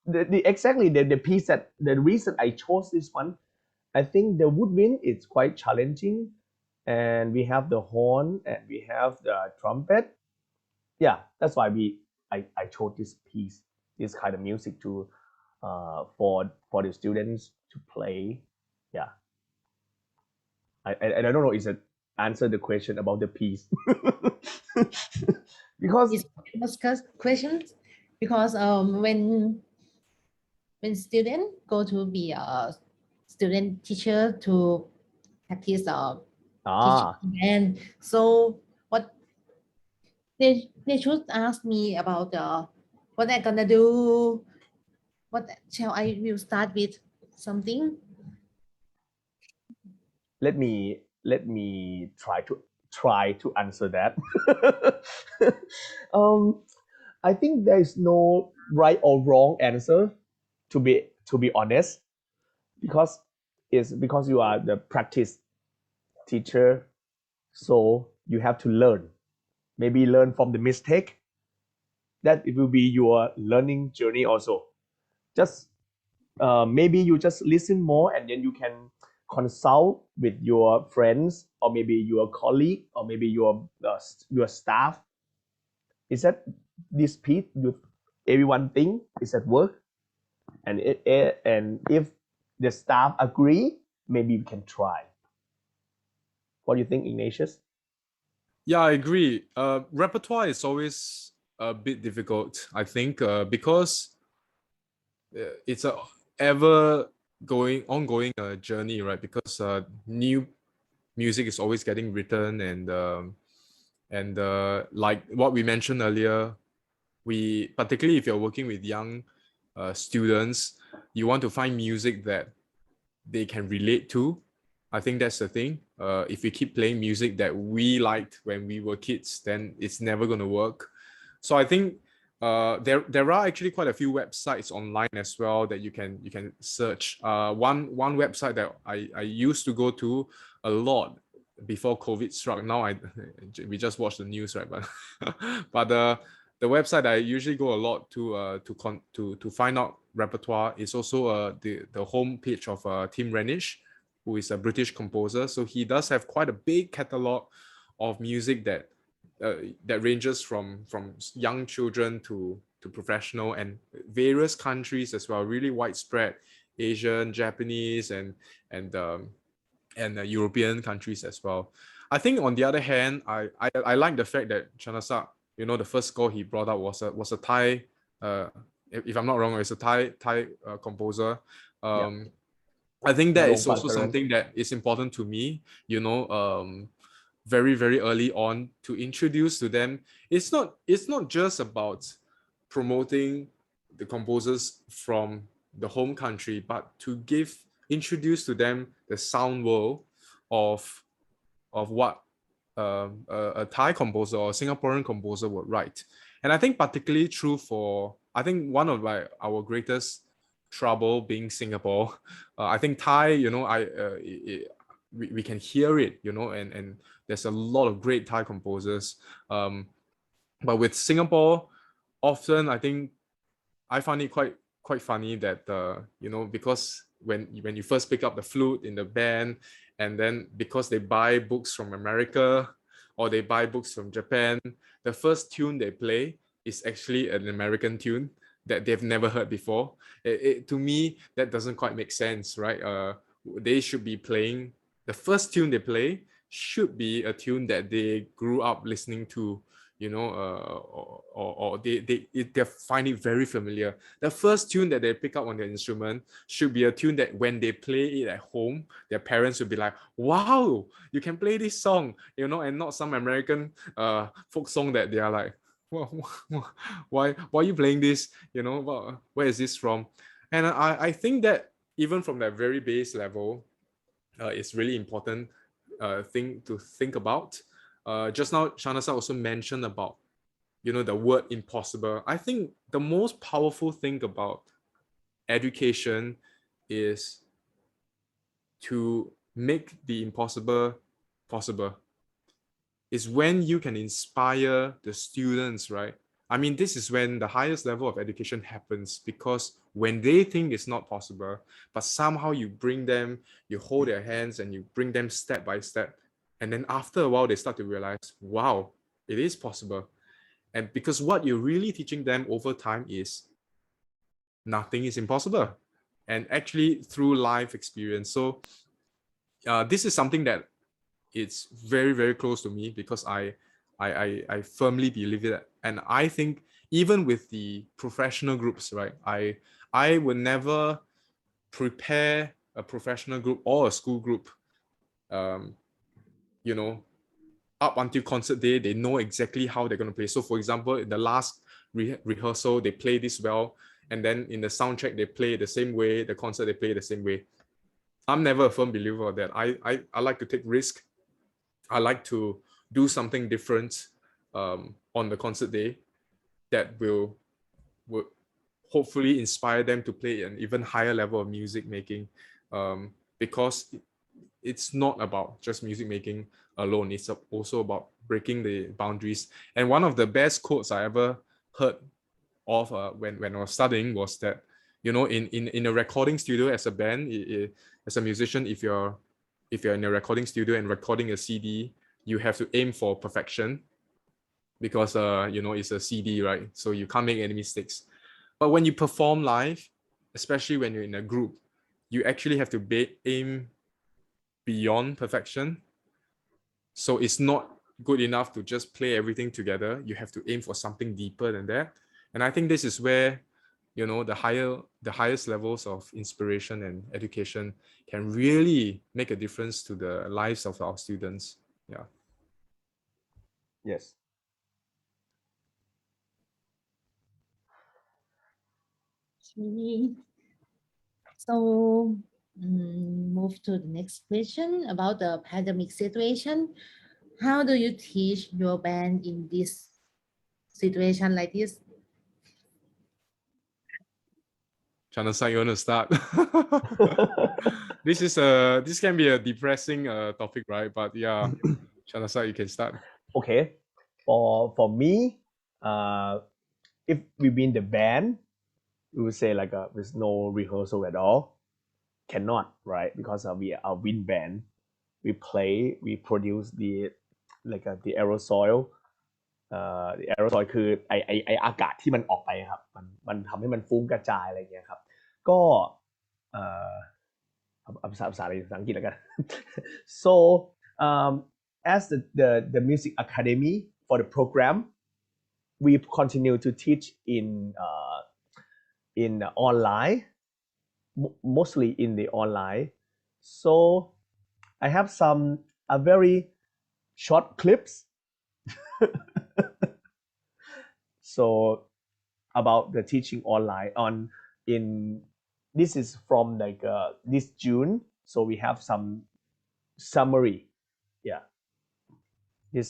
the piece that the reason I chose this one, I think the woodwind is quite challenging, and we have the horn and we have the trumpet. Yeah, that's why I chose this piece, this kind of music to for the students to play. Yeah, I don't know is it answer the question about the piece because It's famous questions because when student go to be a student teacher to practice teaching and so what they should ask me about what I'm gonna do, what shall I will start with something. let me try to answer that. I think there is no right or wrong answer, to be honest, because it's because you are the practice teacher, so you have to learn, maybe learn from the mistake. That it will be your learning journey also. Just maybe you just listen more, and then you can consult with your friends or maybe your colleague or maybe your staff. Is that this piece you everyone think is at work, and and if the staff agree, maybe we can try. What do you think, Ignatius? Yeah, I agree. Repertoire is always a bit difficult, I think, because it's a ongoing journey, right? Because new music is always getting written, and like what we mentioned earlier, we particularly if you're working with young students, you want to find music that they can relate to. I think that's the thing. If we keep playing music that we liked when we were kids, then it's never going to work. So I think there are actually quite a few websites online as well that you can search. One website that I used to go to a lot before COVID struck. Now we just watch the news, right? But but the website I usually go a lot to find out repertoire is also the home page of Tim Renish, who is a British composer. So he does have quite a big catalog of music that ranges from young children to professional, and various countries as well, really widespread, Asian, Japanese, and European countries as well. I think on the other hand, I like the fact that Chanasak, the first score he brought up was a Thai, if I'm not wrong, it's a Thai composer. I think that is also something that is important to me, very, very early on, to introduce to them. It's not just about promoting the composers from the home country, but to introduce to them the sound world of what a Thai composer or Singaporean composer would write. And I think particularly true for, I think one of our greatest trouble being Singapore, I think Thai, we can hear it, and there's a lot of great Thai composers. But with Singapore, often I find it quite funny that because when you first pick up the flute in the band, and then because they buy books from America or they buy books from Japan, the first tune they play is actually an American tune that they've never heard before. To me, that doesn't quite make sense, right? They should be playing, the first tune they play should be a tune that they grew up listening to, or they find it very familiar. The first tune that they pick up on their instrument should be a tune that when they play it at home, their parents will be like, wow, you can play this song, and not some American folk song that they are like, why are you playing this? Where is this from? And I think that even from that very base level, it's really important thing to think about. Just now, Chanasak also mentioned about, the word impossible. I think the most powerful thing about education is to make the impossible possible. Is when you can inspire the students, right? I mean, this is when the highest level of education happens, because when they think it's not possible, but somehow you bring them, you hold their hands and you bring them step by step. And then after a while, they start to realize, wow, it is possible. And because what you're really teaching them over time is nothing is impossible. And actually through life experience. So this is something that it's very, very close to me, because I firmly believe it. And I think even with the professional groups, right, I would never prepare a professional group or a school group, up until concert day, they know exactly how they're going to play. So for example, in the last rehearsal, they play this well, and then in the soundtrack, they play the same way, the concert, they play the same way. I'm never a firm believer of that. I like to take risk. I like to do something different on the concert day that will hopefully inspire them to play an even higher level of music making, because it's not about just music making alone. It's also about breaking the boundaries. And one of the best quotes I ever heard of when I was studying was that, in a recording studio as a band, as a musician, if you're in a recording studio and recording a CD, you have to aim for perfection, because it's a CD, right? So you can't make any mistakes. But when you perform live, especially when you're in a group, you actually have to aim beyond perfection. So it's not good enough to just play everything together. You have to aim for something deeper than that. And I think this is where, the highest levels of inspiration and education can really make a difference to the lives of our students. Yeah. Yes. Okay. So move to the next question about the pandemic situation. How do you teach your band in this situation like this? Chanasak, you want to start? This can be a depressing topic, right? But yeah, Chanasak, you can start. Okay, for me, if we win the band, we would say like with no rehearsal at all, cannot, right? Because we are a wind band. We play, we produce the the aerosol the aerosol คือไออากาศที่มันออกไปครับมันทำให้มันฟุ้งกระจายอะไรอย่างเงี้ยครับก็เอ่อภาษาอังกฤษแล้วกัน so as the music academy for the program we continue to teach in online mostly in the online so I have some a very short clips so about the teaching online on in this is from like this June so we have some summary yeah this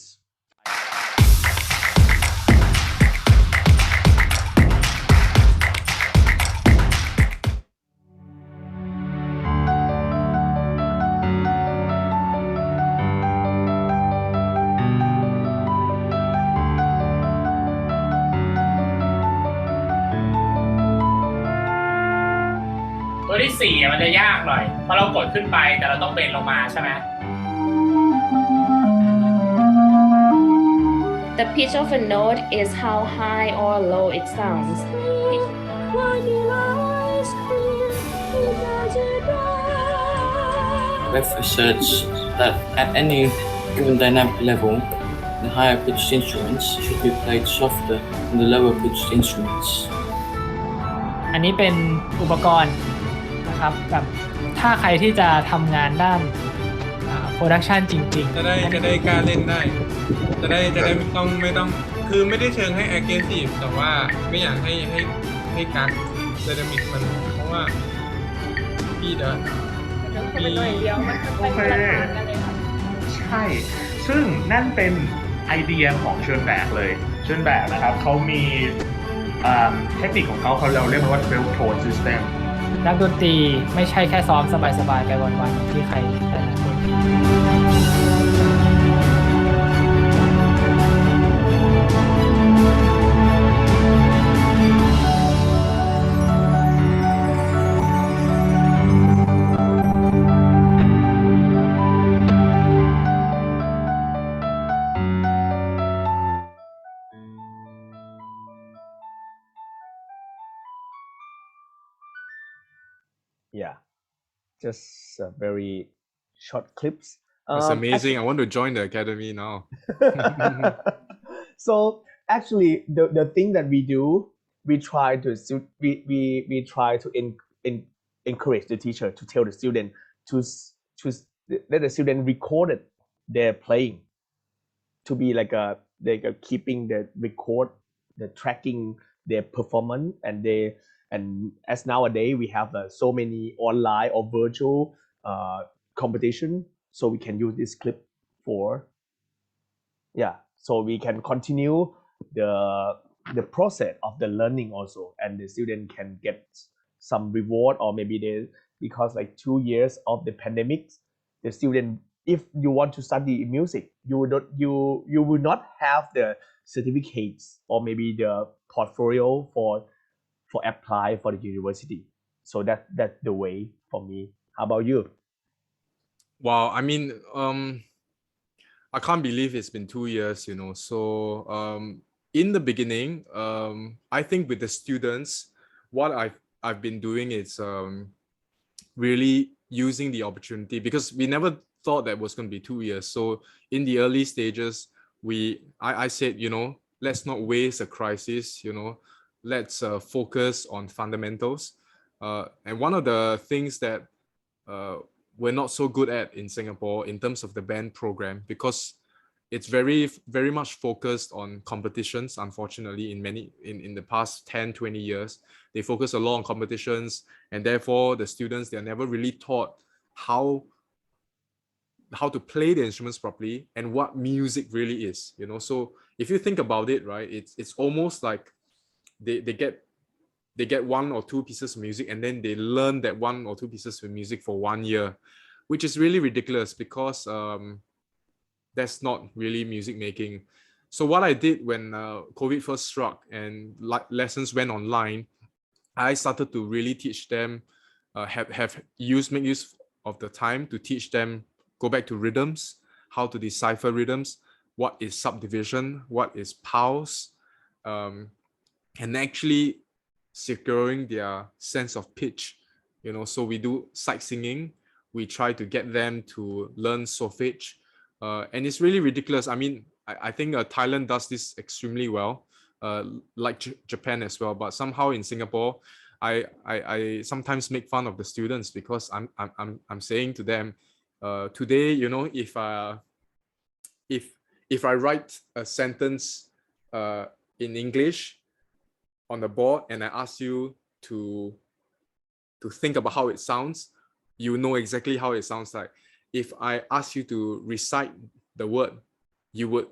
ตัวที่ 4มันจะยากหน่อยเพราะเรากดขึ้นไปแต่เราต้องเบนลงมาใช่ไหม The pitch of a note is how high or low it sounds. We've researched that at any given dynamic level, the higher pitched instruments should be played softer than the lower pitched instruments. อันนี้เป็นอุปกรณ์นะครับแบบถ้าใครที่จะทำงานด้านโปรดักชันจริงๆจะได้กล้าเล่นได้จะได้ไม่ต้องคือไม่ได้เชิงให้ aggressive แต่ว่าไม่อยากให้การไดนามิกมันเพราะว่าพี่เดี๋ยวมีโอเคใช่ซึ่งนั่นเป็นไอเดียของเชิญแบบเลยเชิญแบบนะครับเขามีเทคนิคของเขาเราเรียกมันว่า 12 tone system นักดนตรีไม่ใช่แค่ซ้อมสบายๆไปวันๆที่ใครหลายๆคนคิด yeah just very short clips That's amazing. I want to join the academy now. so actually the thing that we do we try to encourage the teacher to tell the student to let the student record their playing to be like a keeping the record the tracking their performance and as nowadays we have so many online or virtual competition so we can use this clip for so we can continue the process of the learning also and the student can get some reward or maybe they because like 2 years of the pandemic the student if you want to study music you will not have the certificates or maybe the portfolio for apply for the university so that's the way for me how about you Wow, I mean I can't believe it's been 2 years, so in the beginning I think with the students what I've been doing is really using the opportunity because we never thought that was going to be 2 years. So in the early stages I said, let's not waste a crisis, let's focus on fundamentals and one of the things that we're not so good at in Singapore in terms of the band program because it's very very much focused on competitions. Unfortunately, in the past 10-20 years they focus a lot on competitions and therefore the students they're never really taught how to play the instruments properly and what music really is, so if you think about it, right, it's almost like they they get 1 or 2 pieces of music and then they learn that 1 or 2 pieces of music for 1 year, which is really ridiculous because that's not really music making. So what I did when COVID first struck and lessons went online, I started to really teach them, make use of the time to teach them, go back to rhythms, how to decipher rhythms, what is subdivision, what is pulse, and actually securing their sense of pitch. You know, so we do sight singing. We try to get them to learn solfege, and it's really ridiculous. I mean, I think Thailand does this extremely well, like Japan as well. But somehow in Singapore, I sometimes make fun of the students because I'm saying to them, today, you know, if I write a sentence in English on the board and I ask you to think about how it sounds, you know exactly how it sounds like. If I ask you to recite the word, you would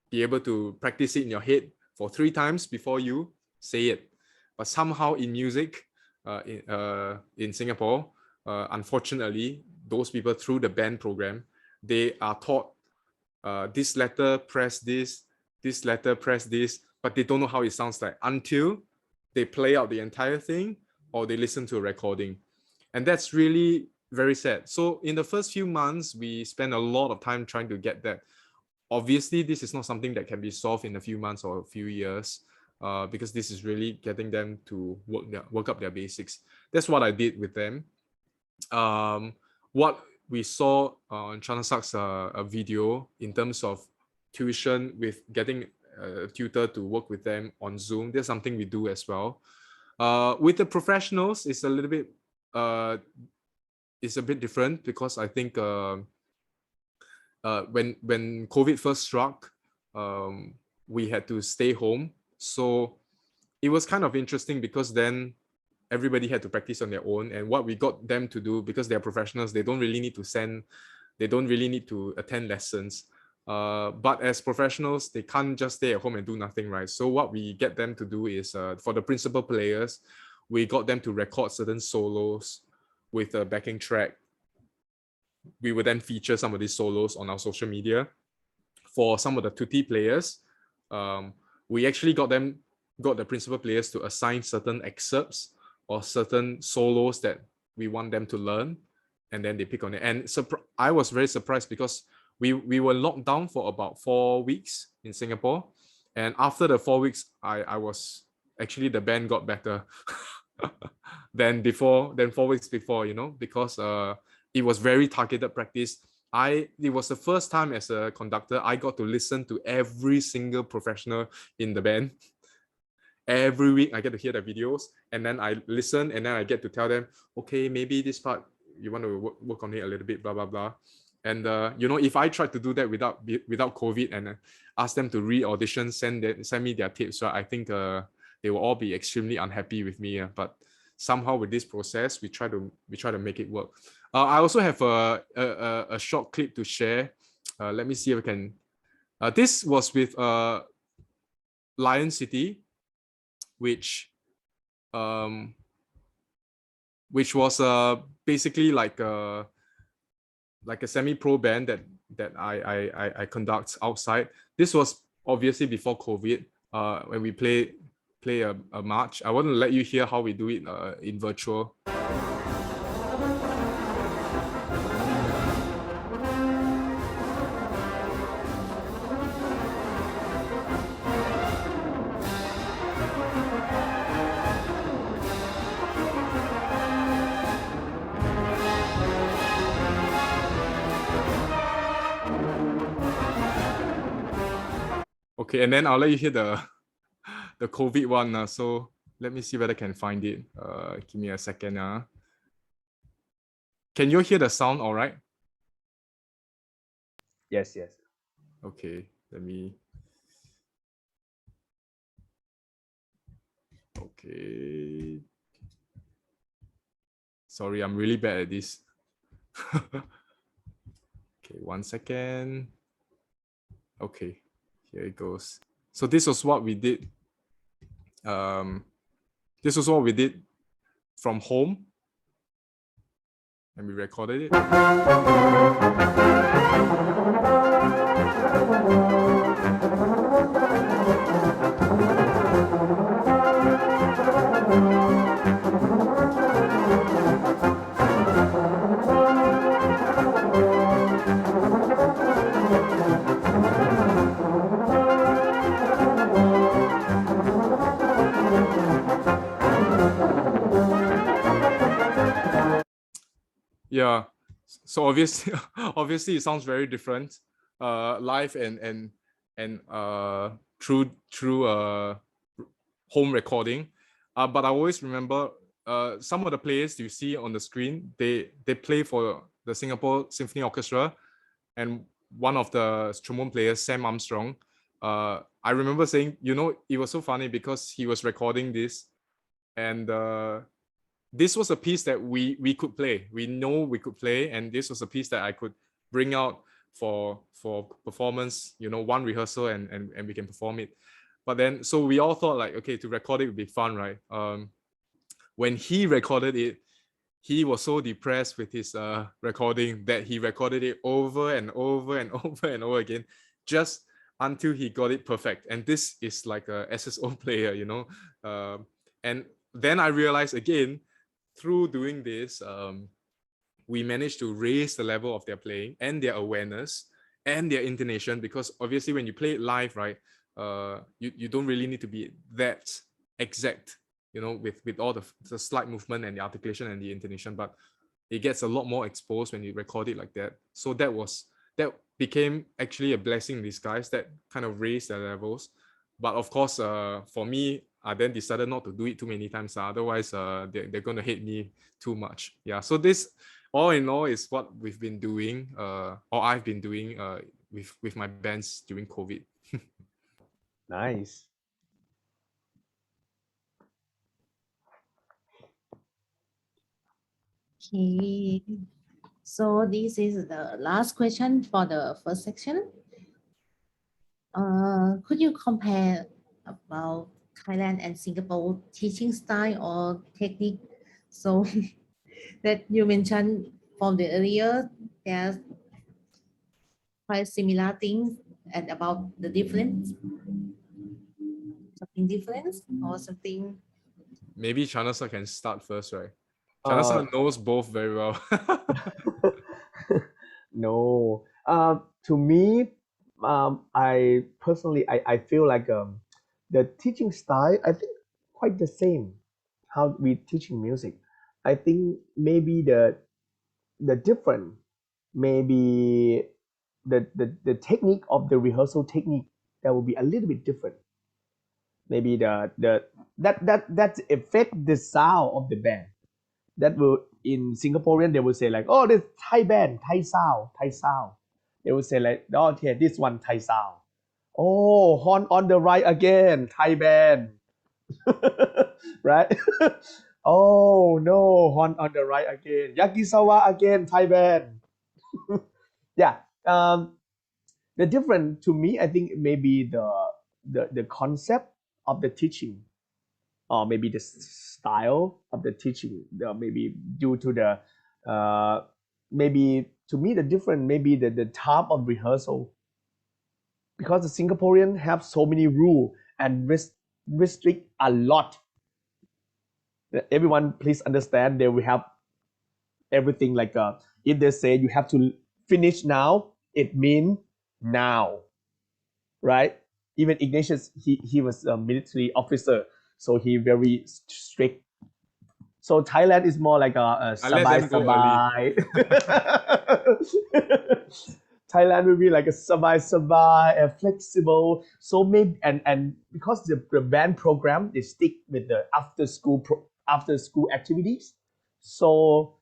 be able to practice it in your head for 3 times before you say it. But somehow in music, in Singapore, unfortunately, those people through the band program, they are taught this letter press this letter press this, but they don't know how it sounds like until they play out the entire thing or they listen to a recording. And that's really very sad. So in the first few months, we spent a lot of time trying to get that. Obviously, this is not something that can be solved in a few months or a few years, because this is really getting them to work up their basics. That's what I did with them. What we saw on Chanasak's video in terms of tuition with getting a tutor to work with them on Zoom, there's something we do as well. With the professionals, it's a little bit different because I think when COVID first struck, we had to stay home. So it was kind of interesting because then everybody had to practice on their own. And what we got them to do, because they're professionals, they don't really need to attend lessons. But as professionals, they can't just stay at home and do nothing, right? So what we get them to do is, for the principal players, we got them to record certain solos with a backing track. We would then feature some of these solos on our social media. For some of the tutti players, we actually got the principal players to assign certain excerpts or certain solos that we want them to learn, and then they pick on it. And I was very surprised because we were locked down for about 4 weeks in Singapore, and after the 4 weeks, I was actually, the band got better than 4 weeks before, you know, because it was very targeted practice. It was the first time as a conductor I got to listen to every single professional in the band. Every week I get to hear the videos, and then I listen, and then I get to tell them, okay, maybe this part you want to work on it a little bit, blah blah blah. And you know, if I tried to do that without COVID and ask them to re-audition, send me their tapes, right, I think they will all be extremely unhappy with me. But somehow with this process, we try to make it work. I also have a short clip to share. Let me see if I can. This was with Lion City, which was basically like a semi-pro band that I conduct outside. This was obviously before COVID, when we play a march. I want to let you hear how we do it in virtual. Okay, and then I'll let you hear the COVID one. So let me see whether I can find it. Give me a second. Can you hear the sound all right? Yes. Okay, let me. Okay. Sorry, I'm really bad at this. Okay, 1 second. Okay, here it goes. So this was what we did This was what we did from home, and we recorded it. Yeah, so obviously it sounds very different, live and through home recording. But I always remember some of the players you see on the screen, they play for the Singapore Symphony Orchestra, and one of the trombone players, Sam Armstrong, I remember saying, it was so funny because he was recording this, and this was a piece that we could play. We know we could play, and this was a piece that I could bring out for performance, one rehearsal, and we can perform it. But then, so we all thought like, okay, to record it would be fun, right? When he recorded it, he was so depressed with his recording that he recorded it over and over and over and over again, just until he got it perfect. And this is like a SSO player, and then I realized again, through doing this, we managed to raise the level of their playing and their awareness and their intonation, because obviously when you play it live, right, you don't really need to be that exact, with all the slight movement and the articulation and the intonation, but it gets a lot more exposed when you record it like that. So that became actually a blessing in disguise, that kind of raised their levels. But of course, for me, I then decided not to do it too many times. Otherwise, they're going to hate me too much. Yeah. So this, all in all, is what we've been doing, or I've been doing with my bands during COVID. Nice. Okay. So this is the last question for the first section. Could you compare about Thailand and Singapore teaching style or technique? So that you mentioned from the earlier, there's quite similar things, and about the difference, something different or something. Maybe Chanasak can start first, right? Chanasak knows both very well. No. To me, I personally, I feel like the teaching style, I think quite the same how we teaching music. I think maybe the different, maybe the technique of the rehearsal technique, that will be a little bit different. Maybe that affect the sound of the band. That will, in Singaporean, they will say like, oh, this Thai band, Thai sound. They will say like, oh, okay, this one Thai sound. Oh, horn on the right again, Thai band. Right? Oh no, horn on the right again. Yakisawa again, Thai band. Yeah. The difference to me, I think maybe the concept of the teaching, or maybe the style of the teaching, maybe due to the maybe to me the different, maybe the type of rehearsal, because the Singaporean have so many rules and restrict a lot. Everyone please understand, they will have everything like if they say you have to finish now, it means now, right? Even Ignatius, he was a military officer, so he very strict. So Thailand is more like a sabai. Thailand will be like a sabai, flexible. So maybe and because the band program, they stick with the after school activities. So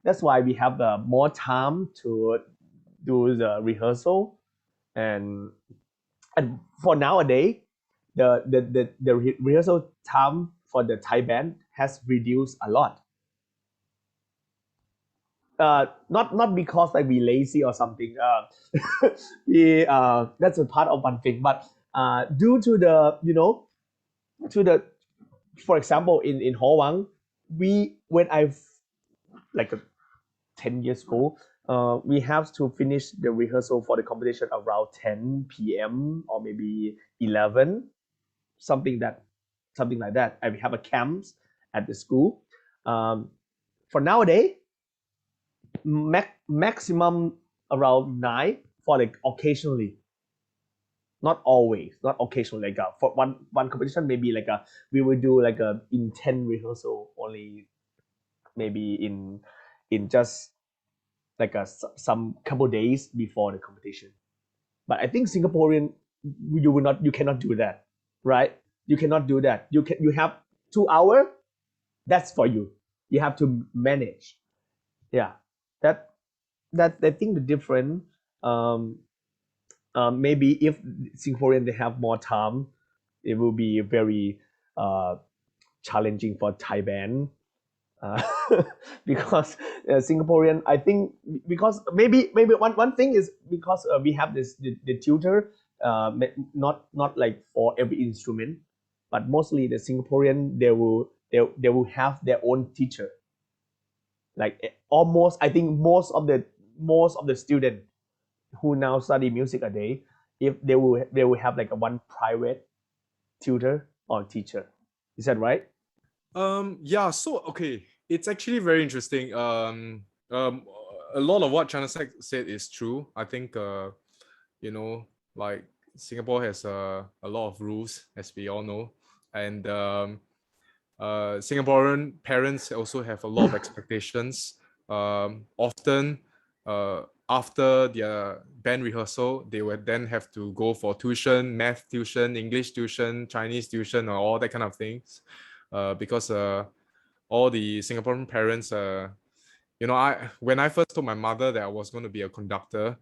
that's why we have more time to do the rehearsal, and for nowadays, the rehearsal time for the Thai band has reduced a lot. Not because like we lazy or something. We that's a part of one thing, but due to the for example, in Horwang, when I've like 10 years ago, we have to finish the rehearsal for the competition around 10 p.m. or maybe 11, something like that. And we have a camps at the school. For nowadays, maximum around 9 for like occasionally. Not always, not occasionally. Like for one competition, maybe like we will do like a intense rehearsal only, maybe in just like some couple days before the competition. But I think Singaporean, you cannot do that, right? You cannot do that. You have 2 hours. That's for you. You have to manage. Yeah, that I think the difference. Maybe if Singaporean they have more time, it will be very challenging for Thai band. Because Singaporean, I think, because maybe one thing is because we have the tutor, not like for every instrument, but mostly the Singaporean they will have their own teacher. Like almost, I think most of the students who now study music a day, if they will have like one private tutor or teacher. Is that right? Yeah, so okay, it's actually very interesting. A lot of what Chanasak said is true. I think like Singapore has a lot of rules, as we all know, and Singaporean parents also have a lot of expectations. Often after their band rehearsal, they would then have to go for tuition, math tuition, English tuition, Chinese tuition, or all that kind of things. Because all the Singaporean parents, when I first told my mother that I was going to be a conductor,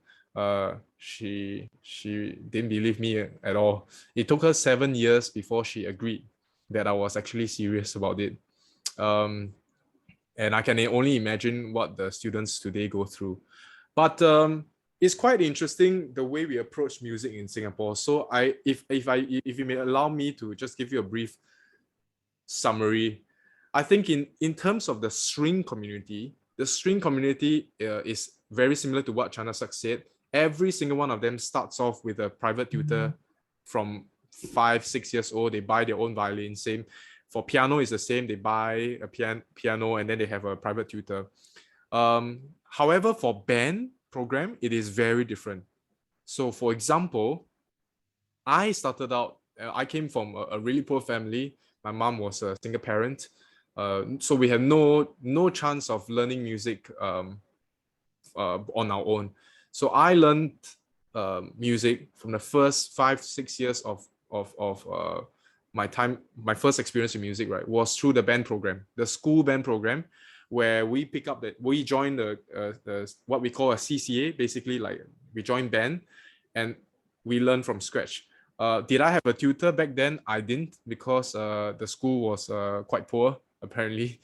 she didn't believe me at all. It took her 7 years before she agreed that I was actually serious about it. And I can only imagine what the students today go through. But it's quite interesting the way we approach music in Singapore. So if you may allow me to just give you a brief summary, I think in terms of the string community, is very similar to what Chanasak said. Every single one of them starts off with a private tutor from 5-6 years old. They buy their own violin. Same for piano is the same. They buy a piano and then they have a private tutor. However, for band program, it is very different. So for example, I started out, I came from a really poor family. My mom was a single parent. So we had no chance of learning music on our own. So I learned music from the first 5-6 years of my first experience in music, right, was through the band program, the school band program, where we join the what we call a CCA, basically like we join band and we learn from scratch. Did I have a tutor back then? I didn't, because the school was quite poor, apparently.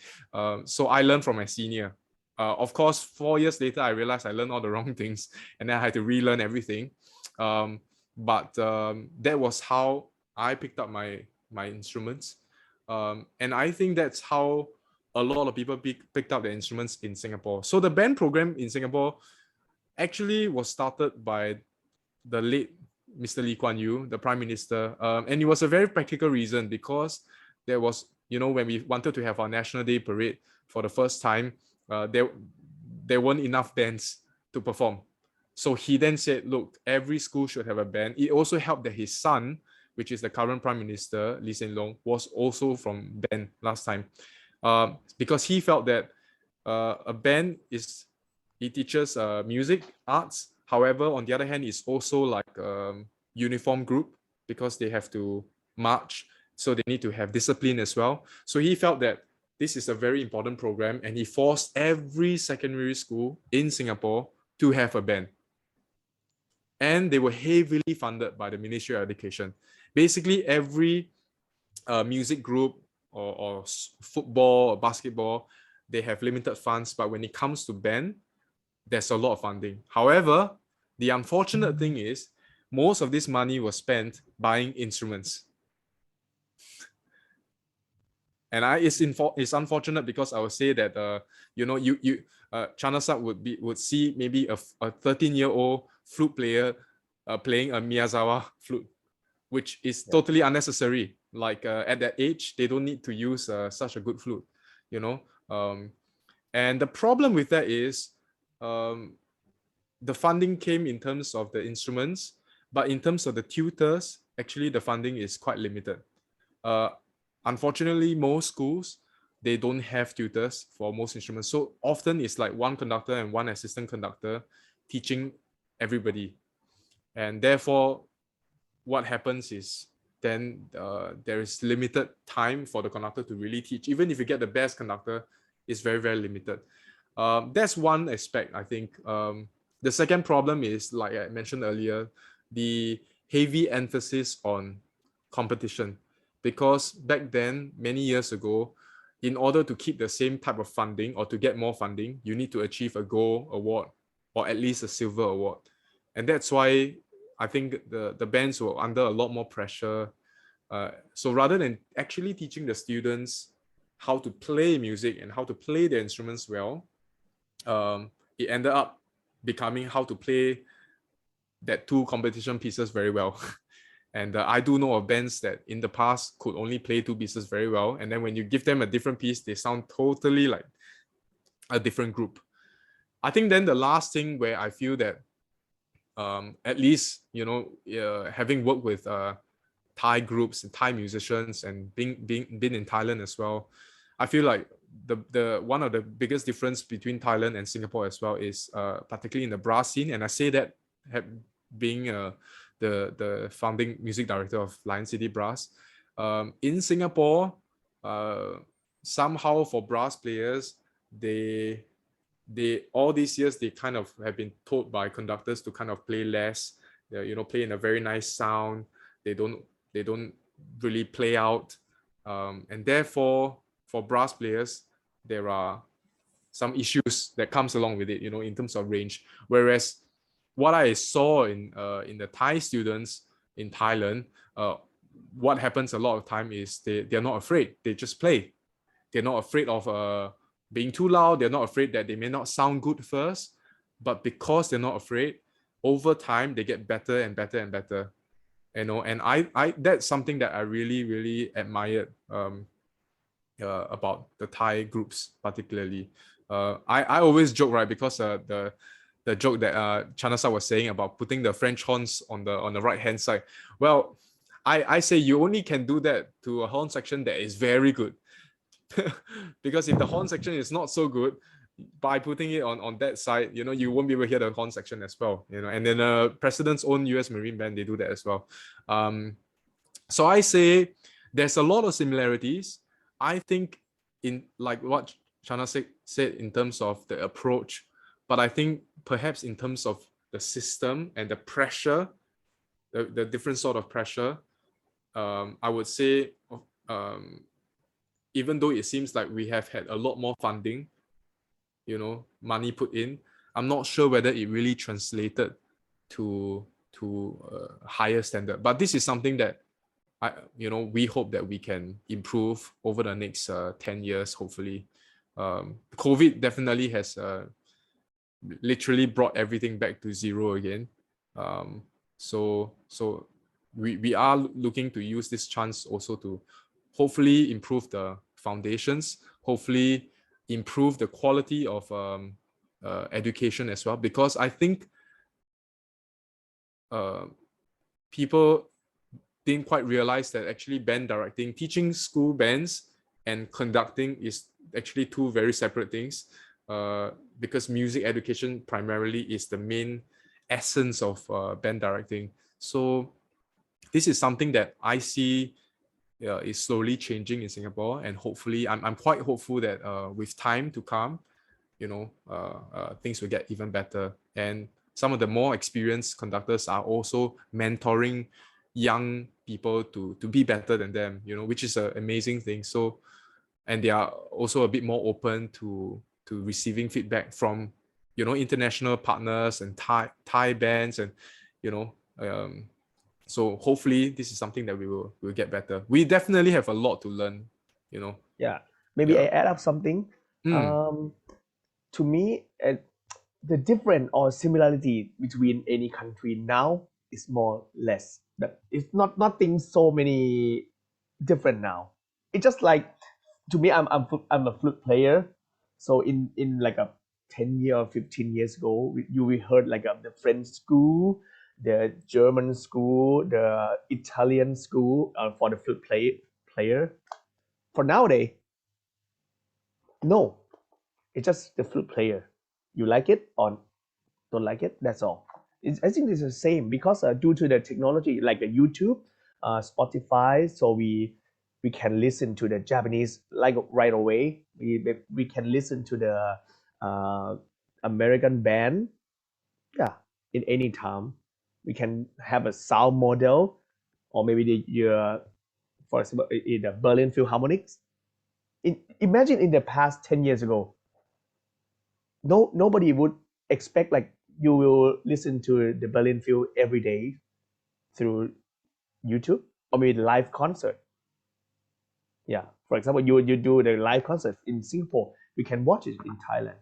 So I learned from my senior. Of course, 4 years later, I realized I learned all the wrong things and then I had to relearn everything. But that was how I picked up my instruments. And I think that's how a lot of people picked up their instruments in Singapore. So the band program in Singapore actually was started by the late Mr. Lee Kuan Yew, the Prime Minister. And it was a very practical reason, because there was, when we wanted to have our National Day parade for the first time, there weren't enough bands to perform. So he then said, look, every school should have a band. It also helped that his son, which is the current Prime Minister, Lee Hsien Loong, was also from band last time. Because he felt that a band it teaches music, arts. However, on the other hand, it's also like a uniform group, because they have to march. So they need to have discipline as well. So he felt that this is a very important program, and he forced every secondary school in Singapore to have a band. And they were heavily funded by the Ministry of Education. Basically, every music group or football or basketball, they have limited funds, but when it comes to band, there's a lot of funding. However, the unfortunate thing is most of this money was spent buying instruments. And it's unfortunate because I would say that Chanasak would see maybe a 13-year-old flute player playing a Miyazawa flute, which is totally unnecessary. Like at that age, they don't need to use such a good flute, and the problem with that is the funding came in terms of the instruments, but in terms of the tutors, actually the funding is quite limited. Unfortunately, most schools, they don't have tutors for most instruments. So often it's like one conductor and one assistant conductor teaching everybody. And therefore, what happens is then there is limited time for the conductor to really teach. Even if you get the best conductor, it's very, very limited. That's one aspect, I think. The second problem is, like I mentioned earlier, the heavy emphasis on competition. Because back then, many years ago, in order to keep the same type of funding or to get more funding, you need to achieve a gold award or at least a silver award. And that's why I think the bands were under a lot more pressure. So rather than actually teaching the students how to play music and how to play their instruments well, it ended up becoming how to play that two competition pieces very well. And I do know of bands that in the past could only play two pieces very well. And then when you give them a different piece, they sound totally like a different group. I think then the last thing where I feel that at least, having worked with Thai groups and Thai musicians and been in Thailand as well, I feel like the one of the biggest difference between Thailand and Singapore as well is particularly in the brass scene. And I say that being the founding music director of Lion City Brass. In Singapore, somehow for brass players, they all these years they kind of have been told by conductors to kind of play less, play in a very nice sound. They don't really play out, and therefore for brass players there are some issues that comes along with it, in terms of range. Whereas what I saw in the Thai students in Thailand, what happens a lot of time is they're not afraid. They just play. They're not afraid of being too loud. They're not afraid that they may not sound good first, but because they're not afraid, over time they get better and better and better. And I that's something that I really, really admired about the Thai groups particularly. I always joke, right, because the joke that Chanasak was saying about putting the French horns on the right hand side. Well, I say you only can do that to a horn section that is very good. Because if the horn section is not so good, by putting it on that side, you won't be able to hear the horn section as well. And then President's own US Marine Band, they do that as well. So I say there's a lot of similarities. I think in like what Chanasak said in terms of the approach, but I think perhaps in terms of the system and the pressure, the different sort of pressure, I would say, even though it seems like we have had a lot more funding, money put in, I'm not sure whether it really translated to a higher standard. But this is something that we hope that we can improve over the next 10 years, hopefully. COVID definitely has literally brought everything back to zero again. So we are looking to use this chance also to hopefully improve the foundations, hopefully improve the quality of education as well, because I think people didn't quite realize that actually band directing, teaching school bands and conducting is actually two very separate things, because music education primarily is the main essence of band directing. So this is something that I see is slowly changing in Singapore, and hopefully I'm quite hopeful that with time to come, things will get even better. And some of the more experienced conductors are also mentoring young people to be better than them, which is an amazing thing. So, and they are also a bit more open to receiving feedback from, international partners and Thai bands, and, so hopefully this is something that we'll get better. We definitely have a lot to learn, you know. Yeah, maybe Yeah. I add up something. To me, the difference or similarity between any country now is more less. But it's nothing so many different now. It's just like, to me, I'm a flute player. So in like a 10 year or 15 years ago, we heard like the French school, the German school, the Italian school for the flute player. For nowadays, no, it's just the flute player. You like it or don't like it, that's all. I think it's the same because due to the technology like YouTube, Spotify, so we can listen to the Japanese like right away. We can listen to the American band, yeah, in any time. We can have a sound model, or maybe for example, in the Berlin Philharmonics. Imagine in the past 10 years ago, nobody would expect like you will listen to the Berlin Phil every day through YouTube or maybe the live concert. Yeah, for example, you do the live concert in Singapore, we can watch it in Thailand.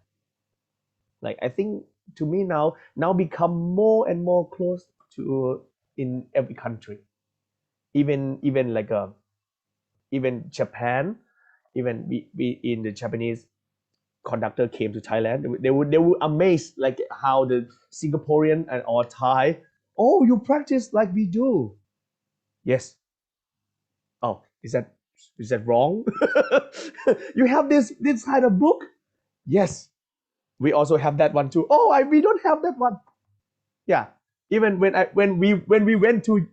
Like, I think to me now become more and more close to in every country, even like even Japan, even we in the Japanese Conductor came to Thailand, they were amazed like how the Singaporean and or Thai, oh, you practice like we do. Yes. Oh, is that wrong? You have this kind of book? Yes. We also have that one too. Oh, we don't have that one. Yeah. Even when we went to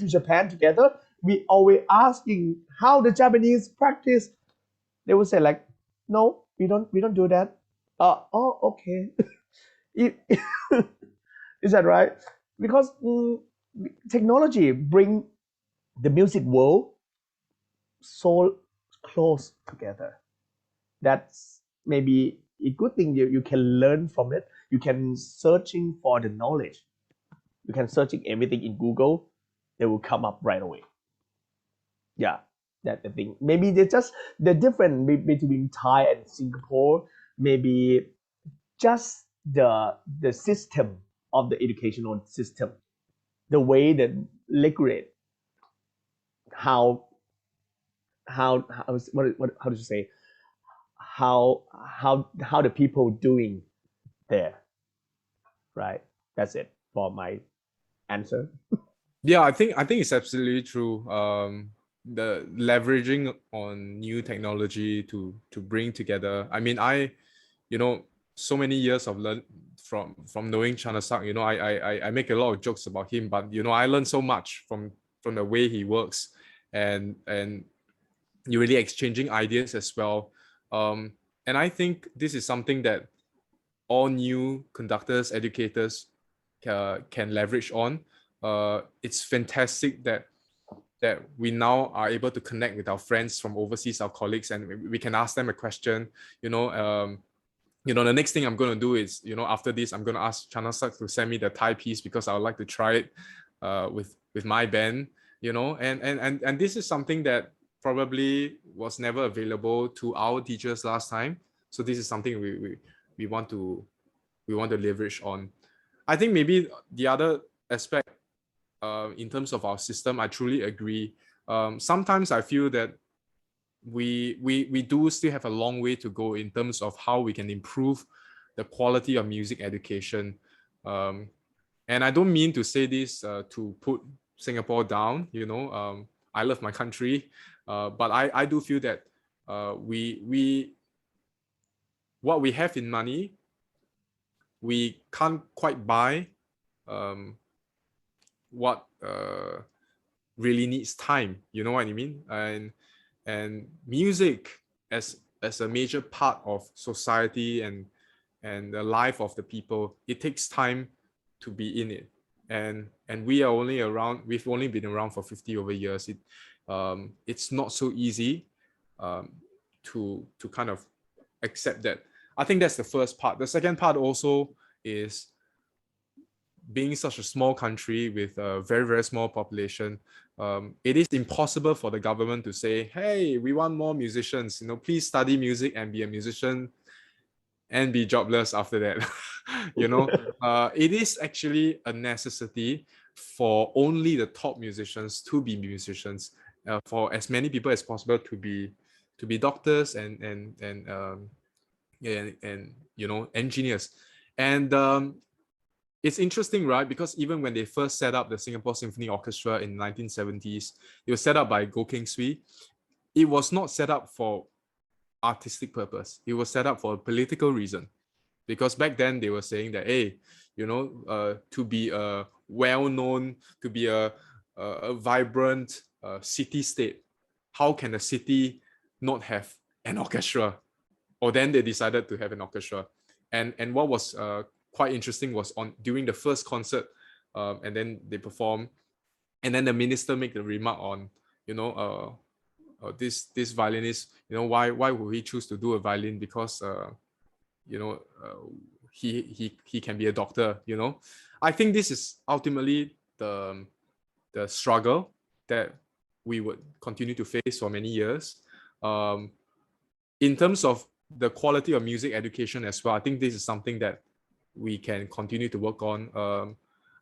Japan together, we always asking how the Japanese practice. They would say like, no, we don't do that. Oh, okay. Is that right? Because technology bring the music world so close together. That's maybe a good thing. You can learn from it. You can searching for the knowledge. You can searching everything in Google. They will come up right away. Yeah, that's the thing. Maybe they just the difference between Thai and Singapore. Maybe just the system of the educational system, the way that regulate how do you say how the people doing there, right? That's it for my answer. Yeah, I think it's absolutely true. The leveraging on new technology to bring together. I mean, so many years of learn from knowing Chanasak. I make a lot of jokes about him, but I learned so much from the way he works, and you really exchanging ideas as well. And I think this is something that all new conductors, educators can leverage on. It's fantastic that we now are able to connect with our friends from overseas, our colleagues, and we can ask them a question. The next thing I'm going to do is, after this, I'm going to ask Chanasak to send me the Thai piece because I would like to try it with my band. And this is something that probably was never available to our teachers last time. So this is something we want to leverage on. I think maybe the other aspect in terms of our system, I truly agree. Sometimes I feel that we do still have a long way to go in terms of how we can improve the quality of music education. And I don't mean to say this to put Singapore down. I love my country, but I do feel that we what we have in money, we can't quite buy what really needs time. You know what I mean? And music as a major part of society and the life of the people, it takes time to be in it. And we've only been around for 50 over years. It's not so easy to kind of accept that. I think that's the first part. The second part also is being such a small country with a very, very small population. it is impossible for the government to say, hey, we want more musicians, please study music and be a musician and be jobless after that. It is actually a necessity for only the top musicians to be musicians, for as many people as possible to be doctors and engineers. And it's interesting, right? Because even when they first set up the Singapore Symphony Orchestra in 1970s, it was set up by Goh Keng Swee. It was not set up for artistic purpose. It was set up for a political reason. Because back then they were saying that, hey, to be a well-known, to be a vibrant city-state, how can a city not have an orchestra? Or then they decided to have an orchestra. And what was quite interesting was during the first concert, and then they perform, and then the minister made the remark on, this violinist, why would he choose to do a violin? Because he can be a doctor. I think this is ultimately the struggle that we would continue to face for many years. In terms of the quality of music education as well, I think this is something that we can continue to work on.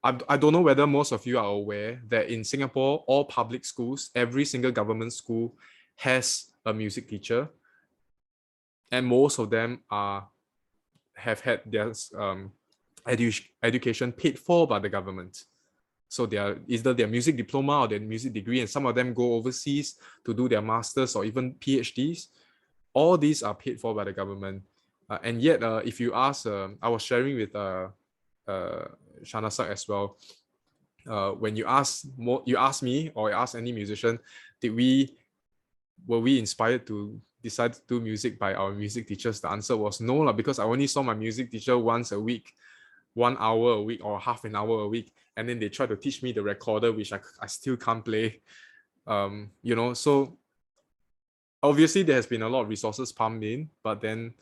I don't know whether most of you are aware that in Singapore, all public schools, every single government school has a music teacher, and most of them have had their education paid for by the government. So they are either their music diploma or their music degree, and some of them go overseas to do their masters or even PhDs. All these are paid for by the government. And yet, if you ask, I was sharing with Chanasak as well, when you ask me or ask any musician, were we inspired to decide to do music by our music teachers? The answer was no, because I only saw my music teacher once a week, 1 hour a week or half an hour a week, and then they try to teach me the recorder, which I still can't play. So obviously there has been a lot of resources pumped in, but then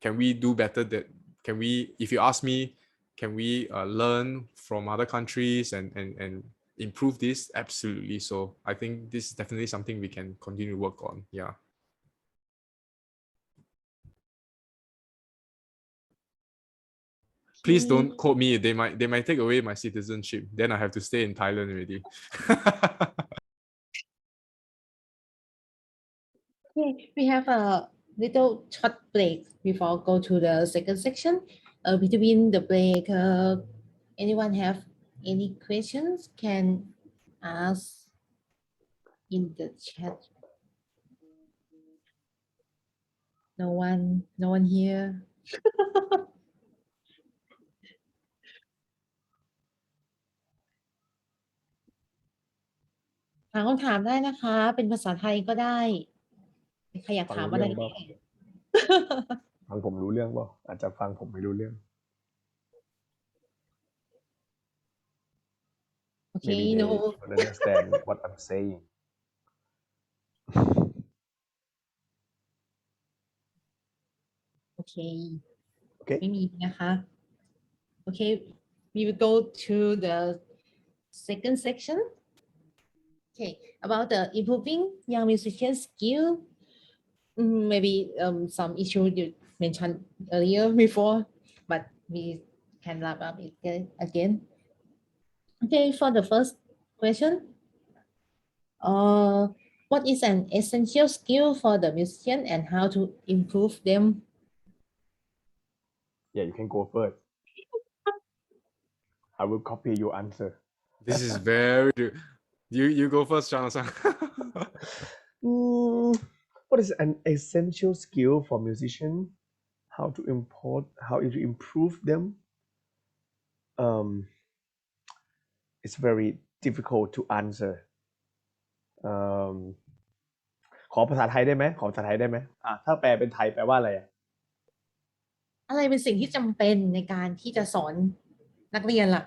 can we do better? If you ask me, can we learn from other countries and improve this? Absolutely. So I think this is definitely something we can continue to work on. Yeah. Please don't quote me. They might take away my citizenship. Then I have to stay in Thailand already. Okay, we have a little short break before go to the second section. Between the break, anyone have any questions can ask in the chat. No one here. ถามคำถามได้นะคะ เป็นภาษาไทยก็ได้ใครอยากถามอะไร ฟังผมรู้เรื่องเปล่าอาจจะฟังผมไม่รู้เรื่อง Okay, Maybe they don't understand what I'm saying. Okay. ไม่มีนะคะ Okay, we will go to the second section. Okay, about the improving young musician skill. Maybe some issue you mentioned earlier before, but we can wrap up it again. Okay, for the first question, what is an essential skill for the musician and how to improve them? Yeah, you can go first. I will copy your answer. This is very good. You go first, Chanasak. What is an essential skill for musician? How to improve them? It's very difficult to answer. ขอภาษาไทยได้ไหมถ้าแปลเป็นไทยแปลว่าอะไรอะไรเป็นสิ่งที่จำเป็นในการที่จะสอนนักเรียนล่ะ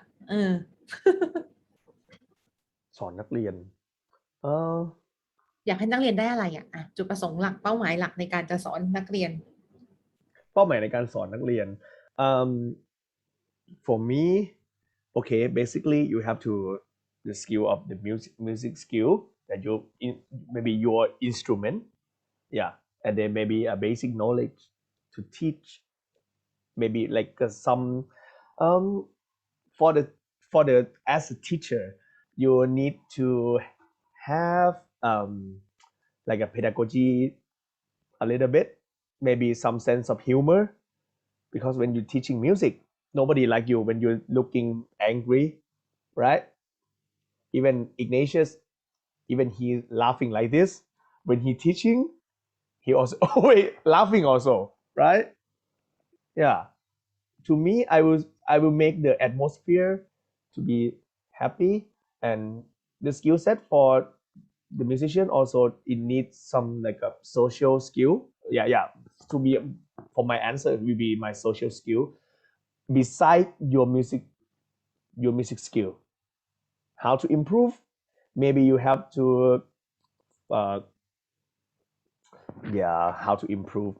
สอนนักเรียนอยากให้นักเรียนได้อะไรจุดประสงค์หลักเป้าหมายหลักในการจะสอนนักเรียน เป้าหมายในการสอนนักเรียน for me, okay, basically you have to the skill of the music skill that maybe your instrument, yeah, and then maybe a basic knowledge to teach, maybe like some for the as a teacher you need to have like a pedagogy a little bit, maybe some sense of humor, because when you're teaching music, nobody like you when you're looking angry, right? Even Ignatius, even he laughing like this when he teaching, he also always laughing also, right? Yeah. To me, I will make the atmosphere to be happy, and the skill set for the musician also, it needs some like a social skill. Yeah. To be, for my answer, it will be my social skill beside your music skill. How to improve? Maybe you have to how to improve.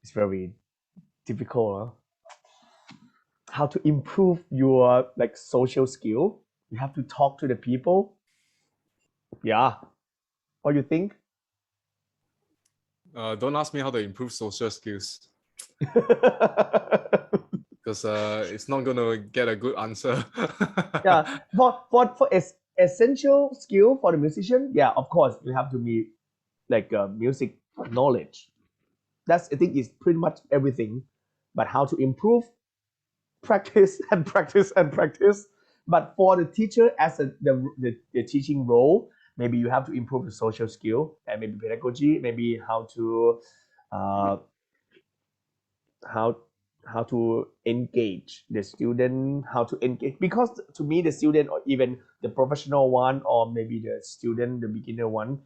It's very difficult. Huh? How to improve your like social skill? You have to talk to the people. Yeah. What do you think? Don't ask me how to improve social skills, because it's not gonna get a good answer. Yeah. For essential skill for the musician, yeah, of course you have to be like music knowledge. That's, I think, is pretty much everything. But how to improve? Practice and practice and practice. But for the teacher, as the teaching role, maybe you have to improve the social skill and maybe pedagogy, maybe how to how to engage the student, how to engage, because to me the student, or even the professional one, or maybe the student, the beginner one,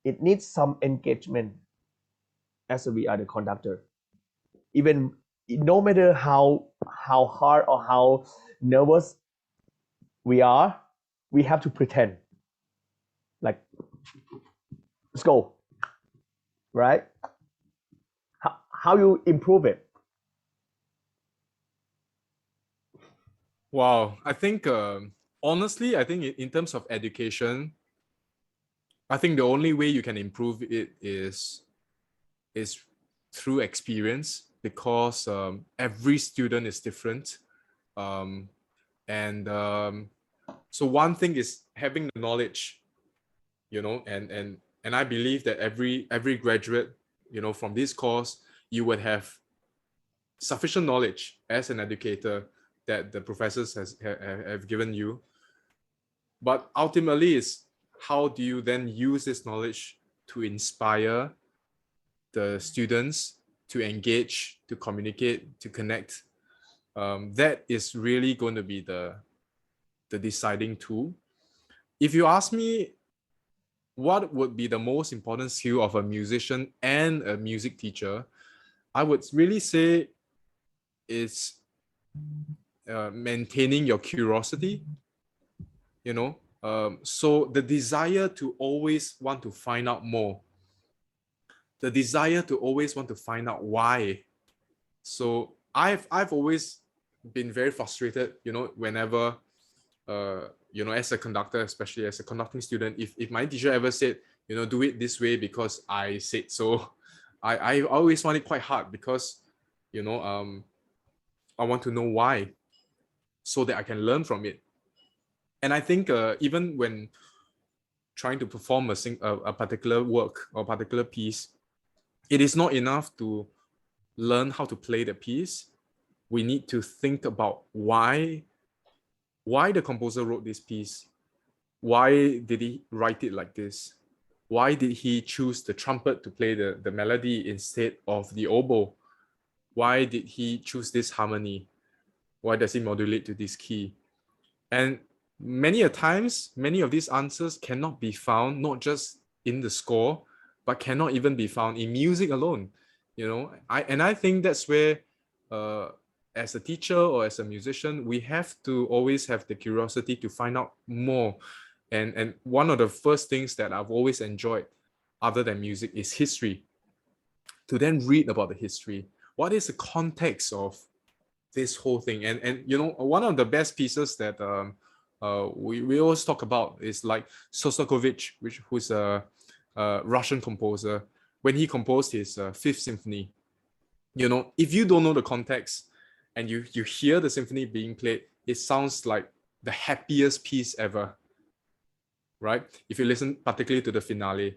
it needs some engagement as we are the conductor. Even no matter how hard or how nervous we are, we have to pretend like, let's go, right? How you improve it? Wow, I think honestly, I think in terms of education, I think the only way you can improve it is through experience, because every student is different, and so one thing is having the knowledge, and I believe that every graduate, from this course, you would have sufficient knowledge as an educator that the professors have given you. But ultimately, is how do you then use this knowledge to inspire the students to engage, to communicate, to connect? That is really going to be the deciding tool. If you ask me, what would be the most important skill of a musician and a music teacher, I would really say it's maintaining your curiosity, so the desire to always want to find out more, the desire to always want to find out why. So I've always been very frustrated, whenever as a conductor, especially as a conducting student, if my teacher ever said, do it this way because I said so, I always find it quite hard, because I want to know why, so that I can learn from it. And I think even when trying to perform a particular work or particular piece, it is not enough to learn how to play the piece. We need to think about why the composer wrote this piece. Why did he write it like this? Why did he choose the trumpet to play the melody instead of the oboe? Why did he choose this harmony? Why does he modulate to this key? And many a times, many of these answers cannot be found, not just in the score, but cannot even be found in music alone. I think that's where, as a teacher or as a musician, we have to always have the curiosity to find out more. And one of the first things that I've always enjoyed, other than music, is history. To then read about the history. What is the context of this whole thing? And one of the best pieces that we always talk about is like Shostakovich, who's a Russian composer. When he composed his Fifth Symphony, you know, if you don't know the context and you hear the symphony being played, it sounds like the happiest piece ever, right? If you listen particularly to the finale.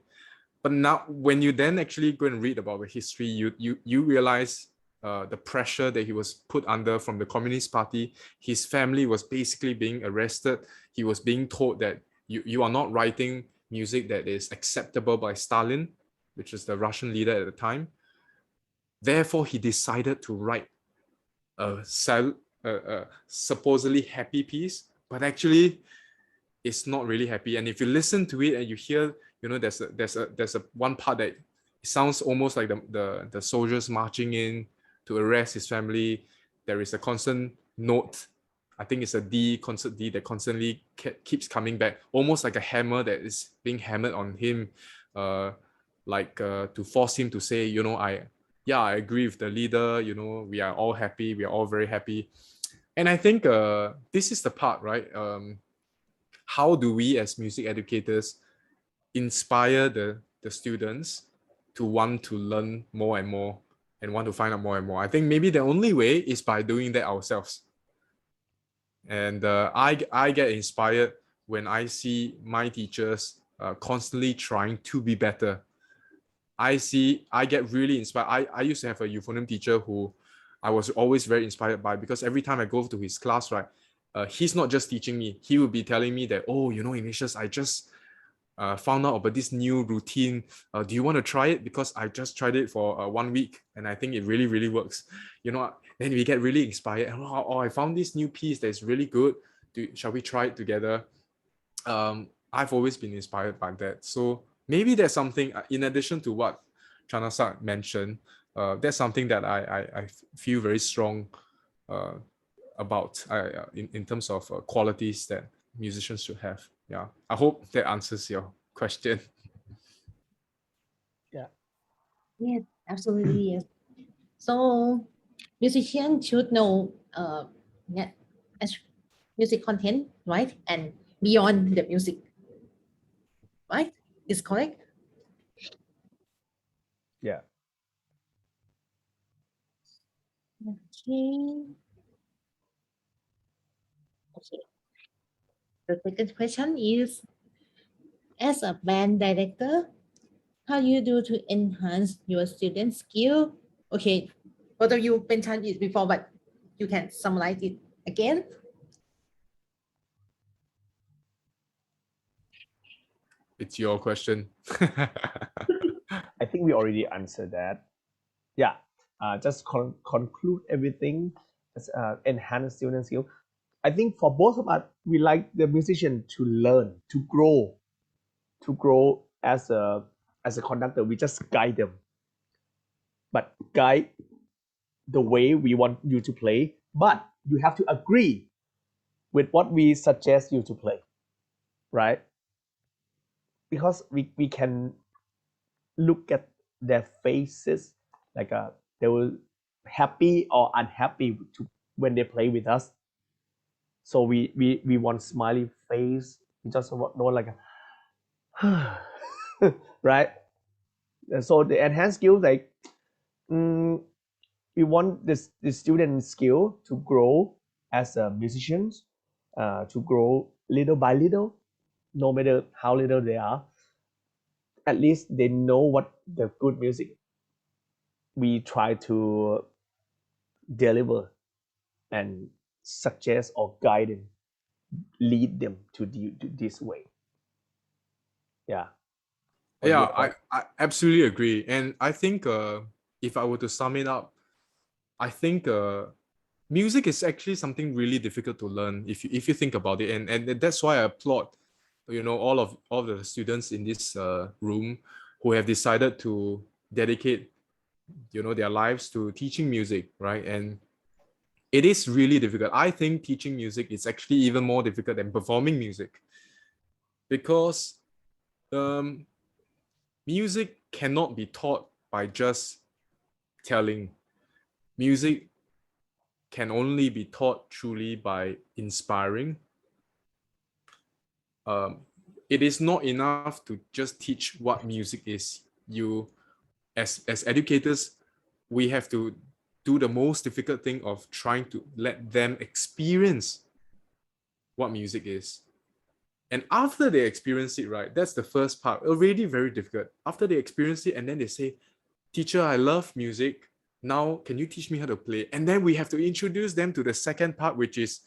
But now when you then actually go and read about the history, you realize the pressure that he was put under from the Communist Party. His family was basically being arrested. He was being told that you are not writing music that is acceptable by Stalin, which is the Russian leader at the time. Therefore, he decided to write a supposedly happy piece, but actually it's not really happy. And if you listen to it and you hear, you know, there's a one part that sounds almost like the soldiers marching in to arrest his family. There is a constant note, I think it's a D, concert D, that constantly keeps coming back, almost like a hammer that is being hammered on him, to force him to say, you know, I agree with the leader, you know, we are all happy, we are all very happy. And I think this is the part, right? How do we as music educators inspire the students to want to learn more and more and want to find out more and more? I think maybe the only way is by doing that ourselves. And I get inspired when I see my teachers constantly trying to be better. I get really inspired. I used to have a euphonium teacher who I was always very inspired by, because every time I go to his class, right, he's not just teaching me, he will be telling me that, oh, you know, Ignatius, I just found out about this new routine. Do you want to try it? Because I just tried it for 1 week and I think it really, really works. You know, then we get really inspired. Oh, I found this new piece that's really good. Shall we try it together? I've always been inspired by that. So maybe there's something, in addition to what Chanasak mentioned, that's something that I feel very strong about in terms of qualities that musicians should have. Yeah, I hope that answers your question. Yeah. Yes, absolutely, yes. So musicians should know music content, right? And beyond the music, right? Is correct? Yeah. Okay. Okay. The second question is, as a band director, how you do to enhance your student skill? Okay, both of you mentioned it before, but you can summarize it again. It's your question. I think we already answered that. Yeah, just conclude everything. Enhance student skill. I think for both of us, we like the musician to learn, to grow as a conductor. We just guide them, but guide the way we want you to play. But you have to agree with what we suggest you to play, right? Because we can look at their faces, like they will happy or unhappy when they play with us. So we want smiley face. We just want like right? So the enhanced skill, like we want the student skill to grow as a musicians, to grow little by little, no matter how little they are. At least they know what the good music we try to deliver and suggest or guide them, lead them to this way. Yeah. Yeah, I absolutely agree. And I think if I were to sum it up, I think music is actually something really difficult to learn if you think about it. And that's why I applaud, you know, all the students in this room who have decided to dedicate, you know, their lives to teaching music, right? And it is really difficult. I think teaching music is actually even more difficult than performing music, because music cannot be taught by just telling. Music can only be taught truly by inspiring. it is not enough to just teach what music is. You, as educators, we have to do the most difficult thing of trying to let them experience what music is. And after they experience it, right, that's the first part, already very difficult. After they experience it and then they say, teacher, I love music. Now, can you teach me how to play? And then we have to introduce them to the second part, which is,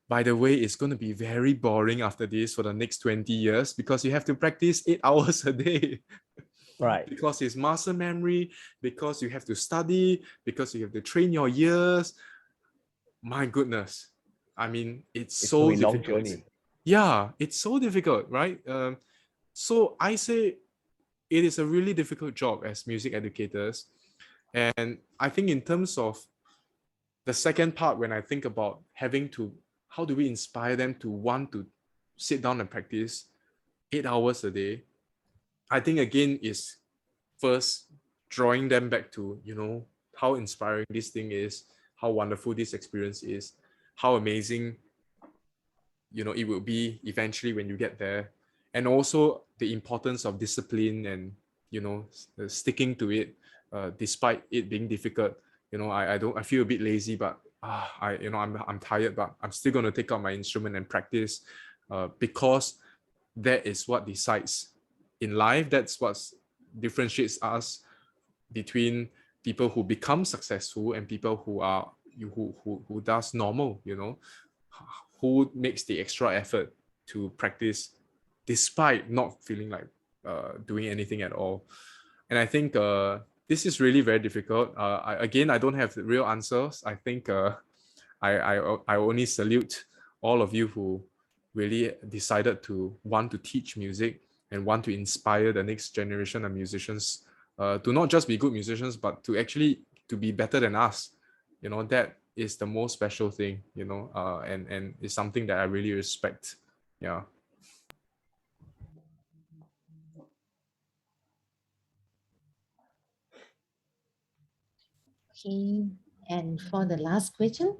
by the way, it's going to be very boring after this for the next 20 years because you have to practice 8 hours a day. Right. Because it's muscle memory, because you have to study, because you have to train your ears. My goodness. I mean, it's so a long difficult. journey. Yeah, it's so difficult, right? So I say it is a really difficult job as music educators. And I think in terms of the second part, when I think about having to, how do we inspire them to want to sit down and practice 8 hours a day? I think again is first drawing them back to, you know, how inspiring this thing is, how wonderful this experience is, how amazing, you know, it will be eventually when you get there. And also the importance of discipline and, you know, sticking to it despite it being difficult. You know, I feel a bit lazy, but I'm tired, but I'm still going to take out my instrument and practice because that is what decides in life. That's what differentiates us between people who become successful and people who are who does normal, you know, who makes the extra effort to practice despite not feeling like doing anything at all. And I think this is really very difficult. I don't have the real answers. I think I only salute all of you who really decided to want to teach music and want to inspire the next generation of musicians to not just be good musicians, but to actually to be better than us. You know, that is the most special thing, you know, and it's something that I really respect. Yeah. Okay, and for the last question,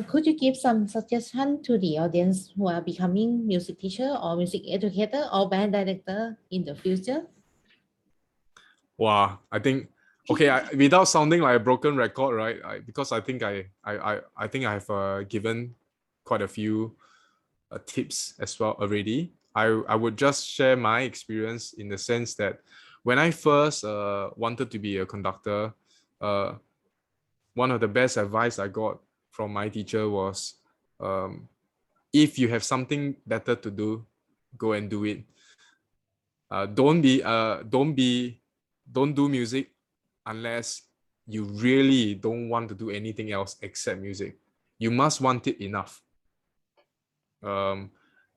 could you give some suggestion to the audience who are becoming music teacher or music educator or band director in the future? Wow, I think okay. Without sounding like a broken record, right? Because I think I think I have given quite a few tips as well already. I would just share my experience in the sense that when I first wanted to be a conductor, one of the best advice I got from my teacher was, if you have something better to do, go and do it. Don't do music unless you really don't want to do anything else except music. You must want it enough.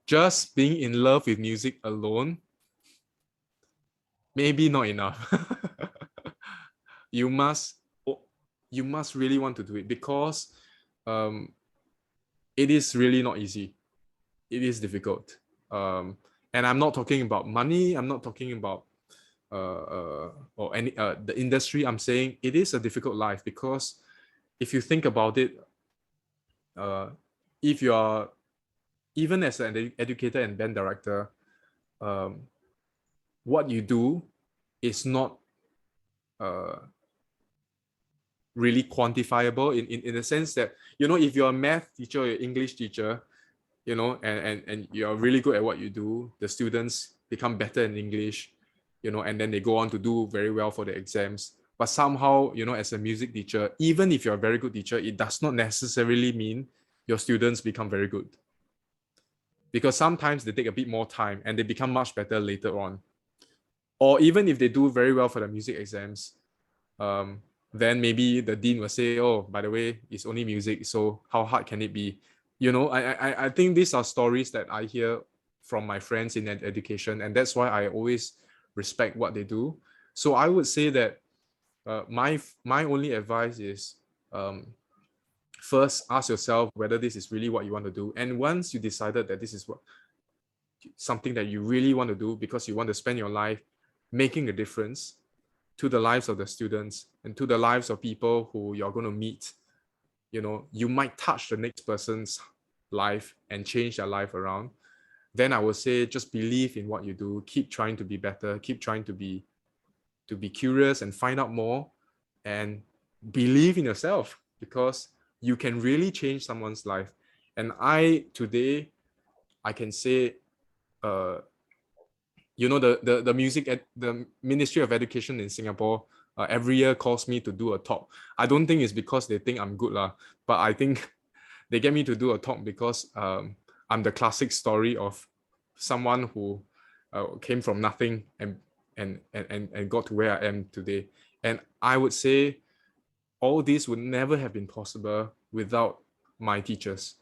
Just being in love with music alone, maybe not enough. You must really want to do it because it is really not easy. It is difficult. And I'm not talking about money. I'm not talking about or any the industry. I'm saying it is a difficult life because if you think about it, if you are even as an educator and band director, what you do is not really quantifiable in the sense that, you know, if you're a math teacher or English teacher, you know, and you're really good at what you do, the students become better in English, you know, and then they go on to do very well for the exams. But somehow, you know, as a music teacher, even if you're a very good teacher, it does not necessarily mean your students become very good. Because sometimes they take a bit more time and they become much better later on. Or even if they do very well for the music exams, then maybe the dean will say, oh, by the way, it's only music, so how hard can it be? You know, I think these are stories that I hear from my friends in education, and that's why I always respect what they do. So I would say that my only advice is, first ask yourself whether this is really what you want to do. And once you decided that this is something that you really want to do because you want to spend your life making a difference to the lives of the students and to the lives of people who you're going to meet, you know, you might touch the next person's life and change their life around. then I would say just believe in what you do, keep trying to be better, keep trying to be curious and find out more, and believe in yourself, because you can really change someone's life. And today I can say, you know, the the Ministry of Education in Singapore every year calls me to do a talk. I don't think it's because they think I'm good lah, but I think they get me to do a talk because I'm the classic story of someone who came from nothing and got to where I am today. And I would say all this would never have been possible without my teachers,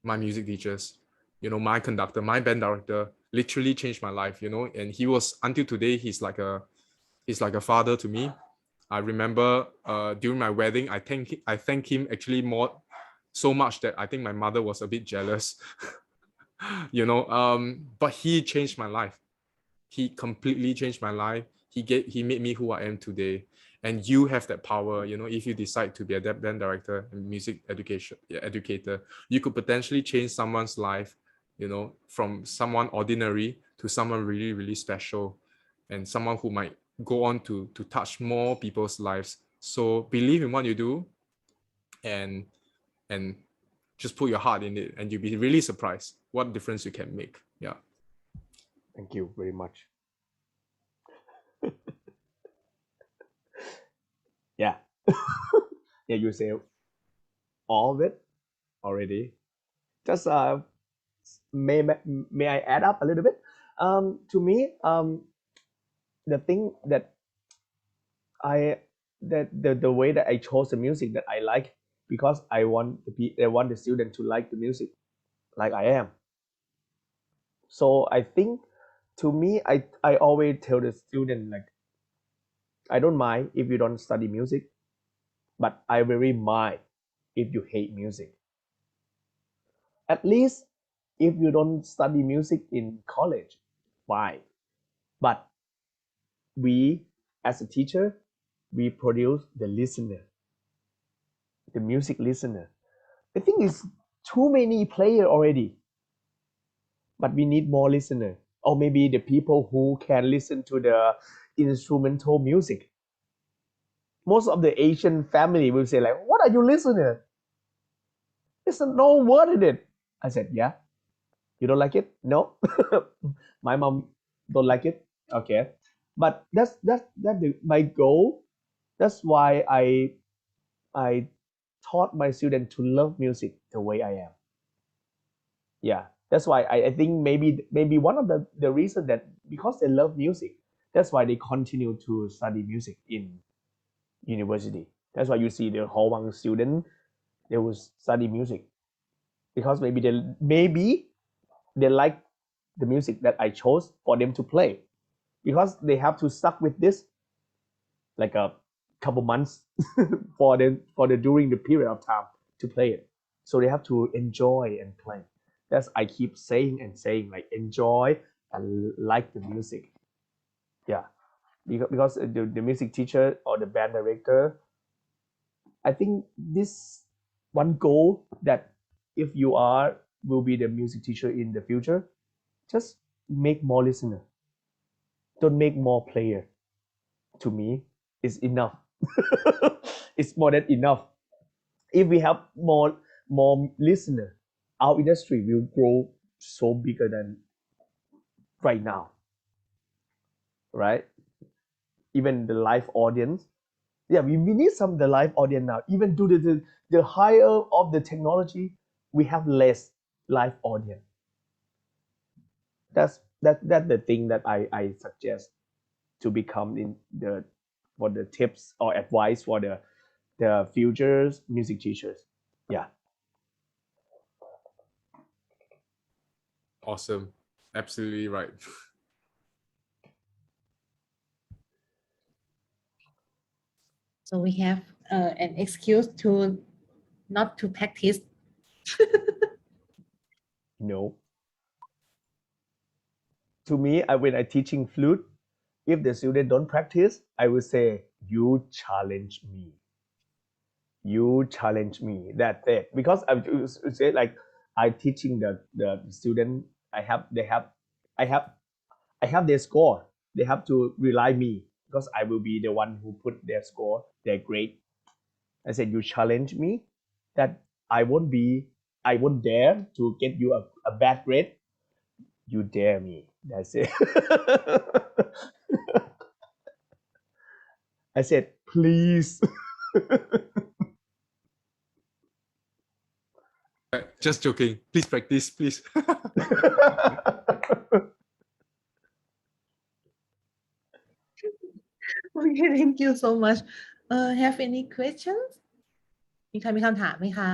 my music teachers, you know, my conductor, my band director literally changed my life, you know, and he was, until today, he's like a father to me. I remember during my wedding, I thank him actually so much that I think my mother was a bit jealous, you know, but he changed my life. He completely changed my life. He made me who I am today. And you have that power, you know, if you decide to be a band director and music educator, you could potentially change someone's life, you know, from someone ordinary to someone really, really special, and someone who might go on to touch more people's lives. So believe in what you do, and just put your heart in it, and you'll be really surprised what difference you can make. Yeah. Thank you very much. Yeah. Yeah, you say all of it already. Just may I add up a little bit? To me, the thing that the way that I chose the music that I like, because I want the student to like the music like I am. So I think, to me, I always tell the student, like, I don't mind if you don't study music, but I very mind if you hate music. At least if you don't study music in college, fine. But we, as a teacher, we produce the listener, the music listener. I think it's too many players already, but we need more listener, or maybe the people who can listen to the instrumental music. Most of the Asian family will say, like, what are you listening? There's no word in it. I said, yeah. You don't like it? No. My mom don't like it. Okay. But that's my goal. That's why I taught my students to love music the way I am. Yeah. That's why I think maybe one of the reason that, because they love music, that's why they continue to study music in university. That's why you see the Horwang student, they will study music, because maybe they like the music that I chose for them to play, because they have to stuck with this like a couple months for the during the period of time to play it. So they have to enjoy and play. That's I keep saying, like, enjoy and like the music. Yeah, because the music teacher or the band director, I think this one goal, that if you will be the music teacher in the future, just make more listener. Don't make more player. To me, is enough. It's more than enough. If we have more listener, our industry will grow so bigger than right now. Right? Even the live audience. Yeah, we need some of the live audience now. Even to the higher of the technology, we have less live audience. That's the thing that I suggest to become for the tips or advice for the future music teachers. Yeah. Awesome. Absolutely right. So we have an excuse to not to practice. No. To me, when I teaching flute, if the student don't practice, I will say, you challenge me. You challenge me. That's it. Because I say, like, I teaching the student I have their score. They have to rely me because I will be the one who put their score, their grade. I said, you challenge me that I won't dare to get you a bad grade. You dare me. That's it. I said, please. Just joking. Please practice, please. Okay, thank you so much. Have any questions? มีใครมีคำถามไหมคะ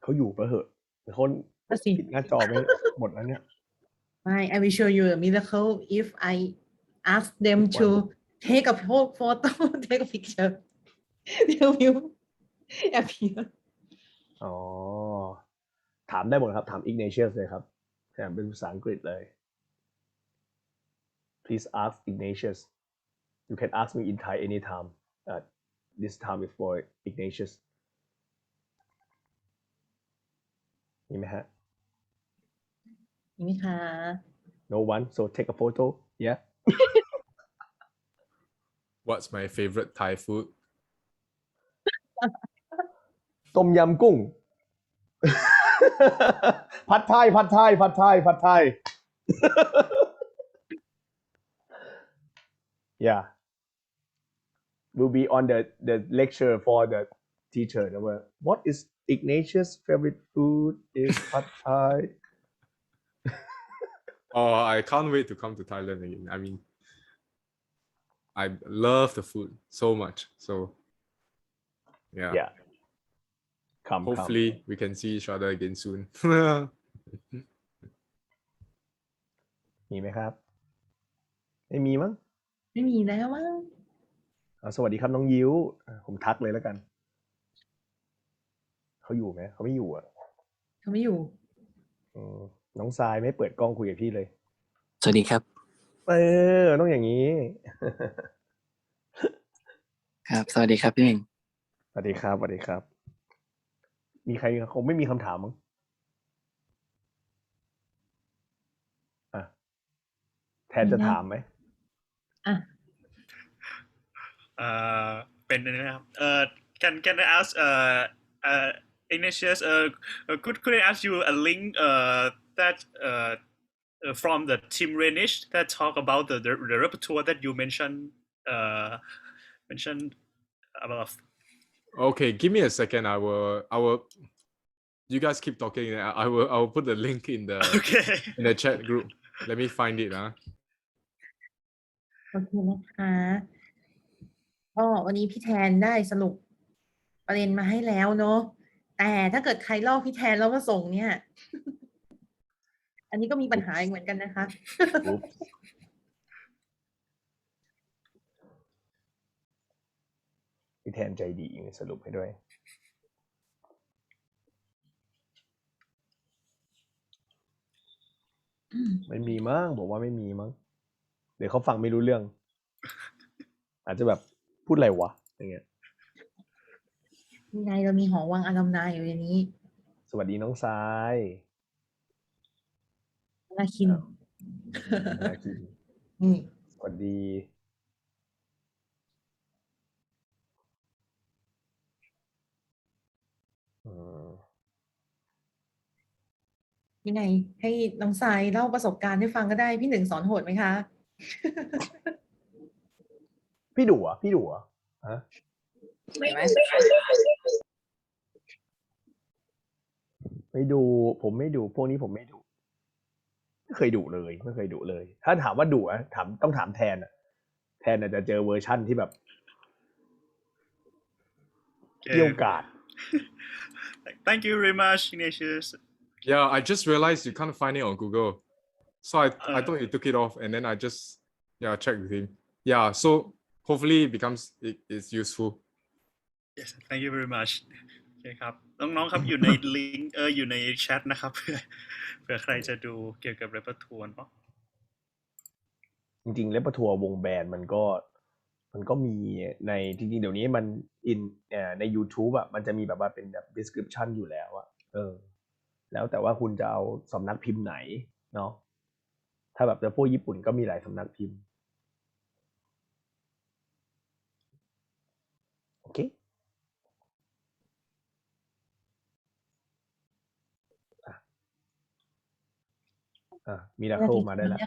เขาอยู่ปะเหอะเขา นั่นสิ ปิดหน้าจอไม่หมดแล้วเนี่ย I will show you a miracle if I ask them to take a photo, take a picture. They will appear. อ๋อ ถามได้หมดครับ ถาม Ignatius เลยครับแถมเป็นภาษาอังกฤษเลย Please ask Ignatius. You can ask me in Thai anytime. This time is for Ignatius. มีไหมฮะ มีไหมคะ No one. So take a photo. Yeah. What's my favorite Thai food? ต้มยำกุ้ง ผัดไทย Yeah. Will be on the lecture for the teacher. What is Ignatius' favorite food? Is pad thai. Oh, I can't wait to come to Thailand again. I mean, I love the food so much. So, yeah. Yeah. Come. Hopefully, we can see each other again soon. มีไหมครับ ไม่มีมั้ง ไม่มีแล้วมั้ง สวัสดีครับน้องยิ้ว ผมทักเลยแล้วกัน เขาอยู่ไหม เขาไม่อยู่อ่ะ เขาไม่อยู่ น้องทรายไม่เปิดกล้องคุยกับพี่เลย สวัสดีครับ ต้องอย่างนี้ ครับ สวัสดีครับพี่เอง สวัสดีครับ มีใครคงไม่มีคำถามมั้งแทนจะถามไหม เป็นนะครับcan I ask Ignatius could I ask you a link that from the Team Renish that talk about the repertoire that you mentioned above. Okay, give me a second. I will. You guys keep talking. I will put the link in the in the chat group. Let me find it. โอเคนะคะก็วันนี้พี่แทนได้สรุปประเด็นมาให้แล้วเนาะแต่ถ้าเกิดใครลอกพี่แทนแล้วมาส่งเนี่ย อันนี้ก็มีปัญหาอีกเหมือนกันนะคะ พี่แทนใจดีสรุปให้ด้วย ไม่มีมั้งบอกว่าไม่มีมั้งเดี๋ยวเขาฟังไม่รู้เรื่อง อาจจะแบบพูดอะไรวะอย่างเงี้ย ยังไงเรามีหอวังอลัมไนอยู่ในนี้ สวัสดีน้องทราย นาคิน นาคินสวัสดียังไงให้น้องทรายเล่าประสบการณ์ให้ฟังก็ได้พี่หนึ่งสอนโหดไหมคะ พี่ดุอ่ะฮะไม่ดูผมไม่ดูพวกนี้ผมไม่ดูไม่เคยดุเลย ถ้าถามว่าดุอะต้องถามแทนอะแทนอาจจะเจอเวอร์ชั่นที่แบบเกี่ยวกาด Thank you very much, Ignatius. Yeah, I just realized you can't find it on Google, so I thought you took it off, and then I just checked with him. Yeah, so hopefully it's useful. Yes, thank you very much. โอเคครับน้องๆครับอยู่ในลิงก์อยู่ในแชทนะครับเผื่อใครจะดูเกี่ยวกับเรปทัวร์เนาะจริงๆเรปทัวร์วงแบนด์มันก็มีในจริงๆเดี๋ยวนี้มันใน YouTube อ่ะมันจะมีแบบว่าเป็นแบบ description อยู่แล้วอ่ะ แล้วแต่ว่าคุณจะเอาสำนักพิมพ์ไหนเนาะถ้าแบบจะพวกญี่ปุ่นก็มีหลายสำนักพิมพ์โอเคมีนาโคมาได้แล้ว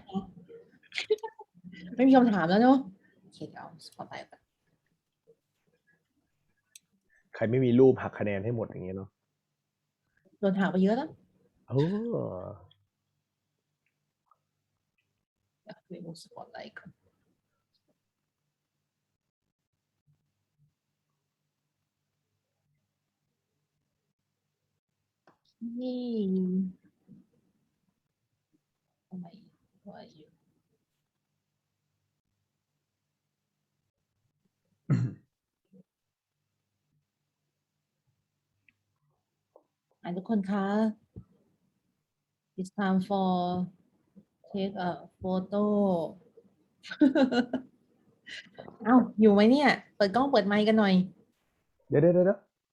ไม่มีคำถามแล้วเนาะโอเคเอาสปอตไลท์ไป ใครไม่มีรูปหักคะแนนให้หมดอย่างเงี้ยเนาะ โดนหักไปเยอะแล้ว โอ้ เดี๋ยวไปดูสปอตไลท์ก่อนนี่ทำไมว่าอยู่ทุกคนคะ it's time for take a photo เอ้าอยู่ไหมเนี่ย เปิดกล้องเปิดไมค์กันหน่อย เดี๋ยว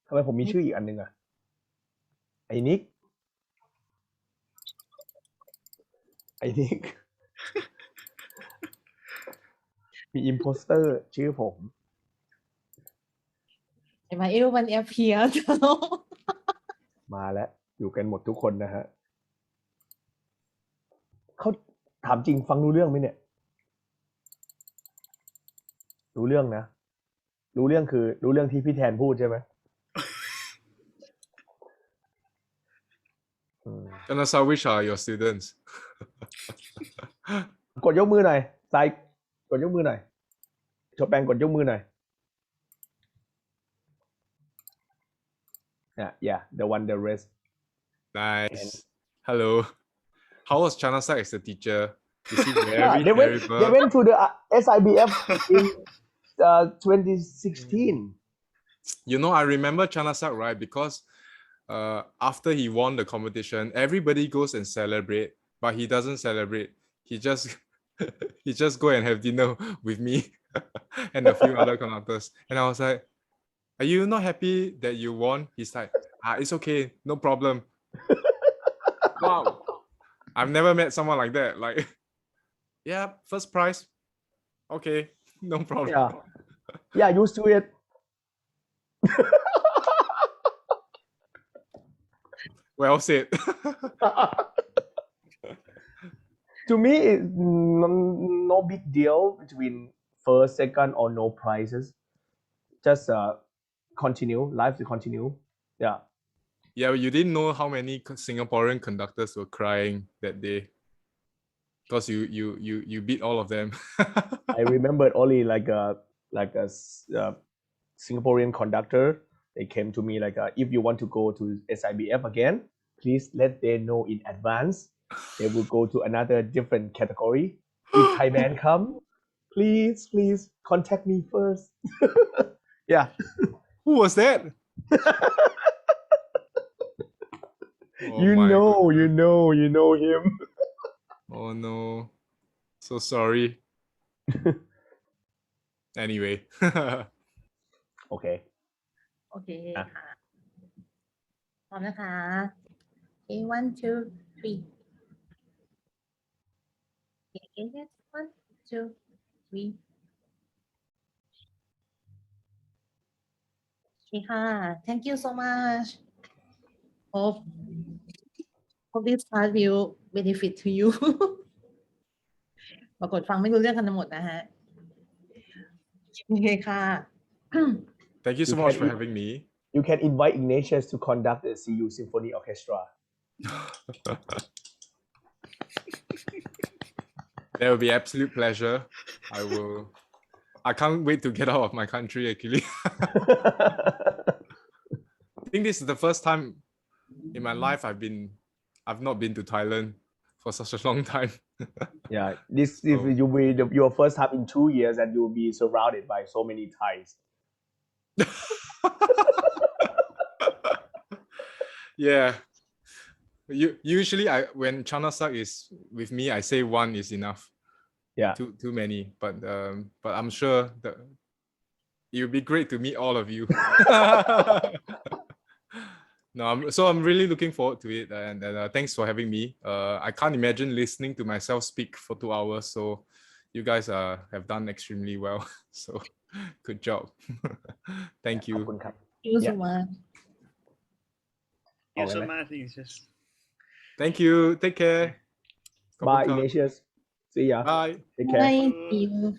ทำไมผมมีชื่ออีกอันนึงอ่ะไอ้นิก มีอิมโพสเตอร์ชื่อผม เห็นไหม everyone appears มาแล้วอยู่กันหมดทุกคนนะฮะเขาถามจริงฟังรู้เรื่องไหมเนี่ยรู้เรื่องนะรู้เรื่องคือรู้เรื่องที่พี่แทนพูดใช่ไหมChanasak, which are your students? กดยกมือหน่อยสายกดยกมือหน่อยโชแปงกดยกมือหน่อยyeah the one the rest Nice. Hello. How was Chanasak as a teacher? Is he very they terrible? went to the SIBF in 2016. You know, I remember Chanasak, right? Because after he won the competition, everybody goes and celebrate, but he doesn't celebrate. He just he just go and have dinner with me and a few other conductors. And I was like, "Are you not happy that you won?" He's like, "It's okay, no problem." Wow, I've never met someone like that. Like, yeah, first prize. Okay, no problem. Yeah, used to it. Well said. To me, it's no big deal between first, second, or no prizes. Just continue. Life to continue. Yeah. Yeah, you didn't know how many Singaporean conductors were crying that day because you beat all of them. I remembered only like a Singaporean conductor. They came to me like, if you want to go to SIBF again, please let them know in advance. They will go to another different category. If Thailand come, please contact me first. Yeah. Who was that? You know him. Oh no. So sorry. Anyway. Okay. โอเคค่ะพร้อมนะคะ okay 1 2 3 okay 1 2 3 โอเคค่ะ thank you so much hope this class will benefit to you ปรากฏฟังไม่รู้เรื่องกันทั้งหมดนะฮะโอเคค่ะ Thank you so much for having me. You can invite Ignatius to conduct the CU Symphony Orchestra. That will be absolute pleasure. I can't wait to get out of my country actually. I think this is the first time in my life I've not been to Thailand for such a long time. Yeah, this will be your first time in 2 years and you'll be surrounded by so many Thais. Yeah. Usually when Chanasak is with me, I say one is enough. Yeah. Too many. But I'm sure that it would be great to meet all of you. No, I'm really looking forward to it, and thanks for having me. I can't imagine listening to myself speak for 2 hours, so you guys have done extremely well. So good job. Thank ขอบ you. คุณครับ Thank you so Yeah. much. you so Okay. much it's just Thank you. Take care. Bye Ignatius see ya Bye. take care Bye. See you.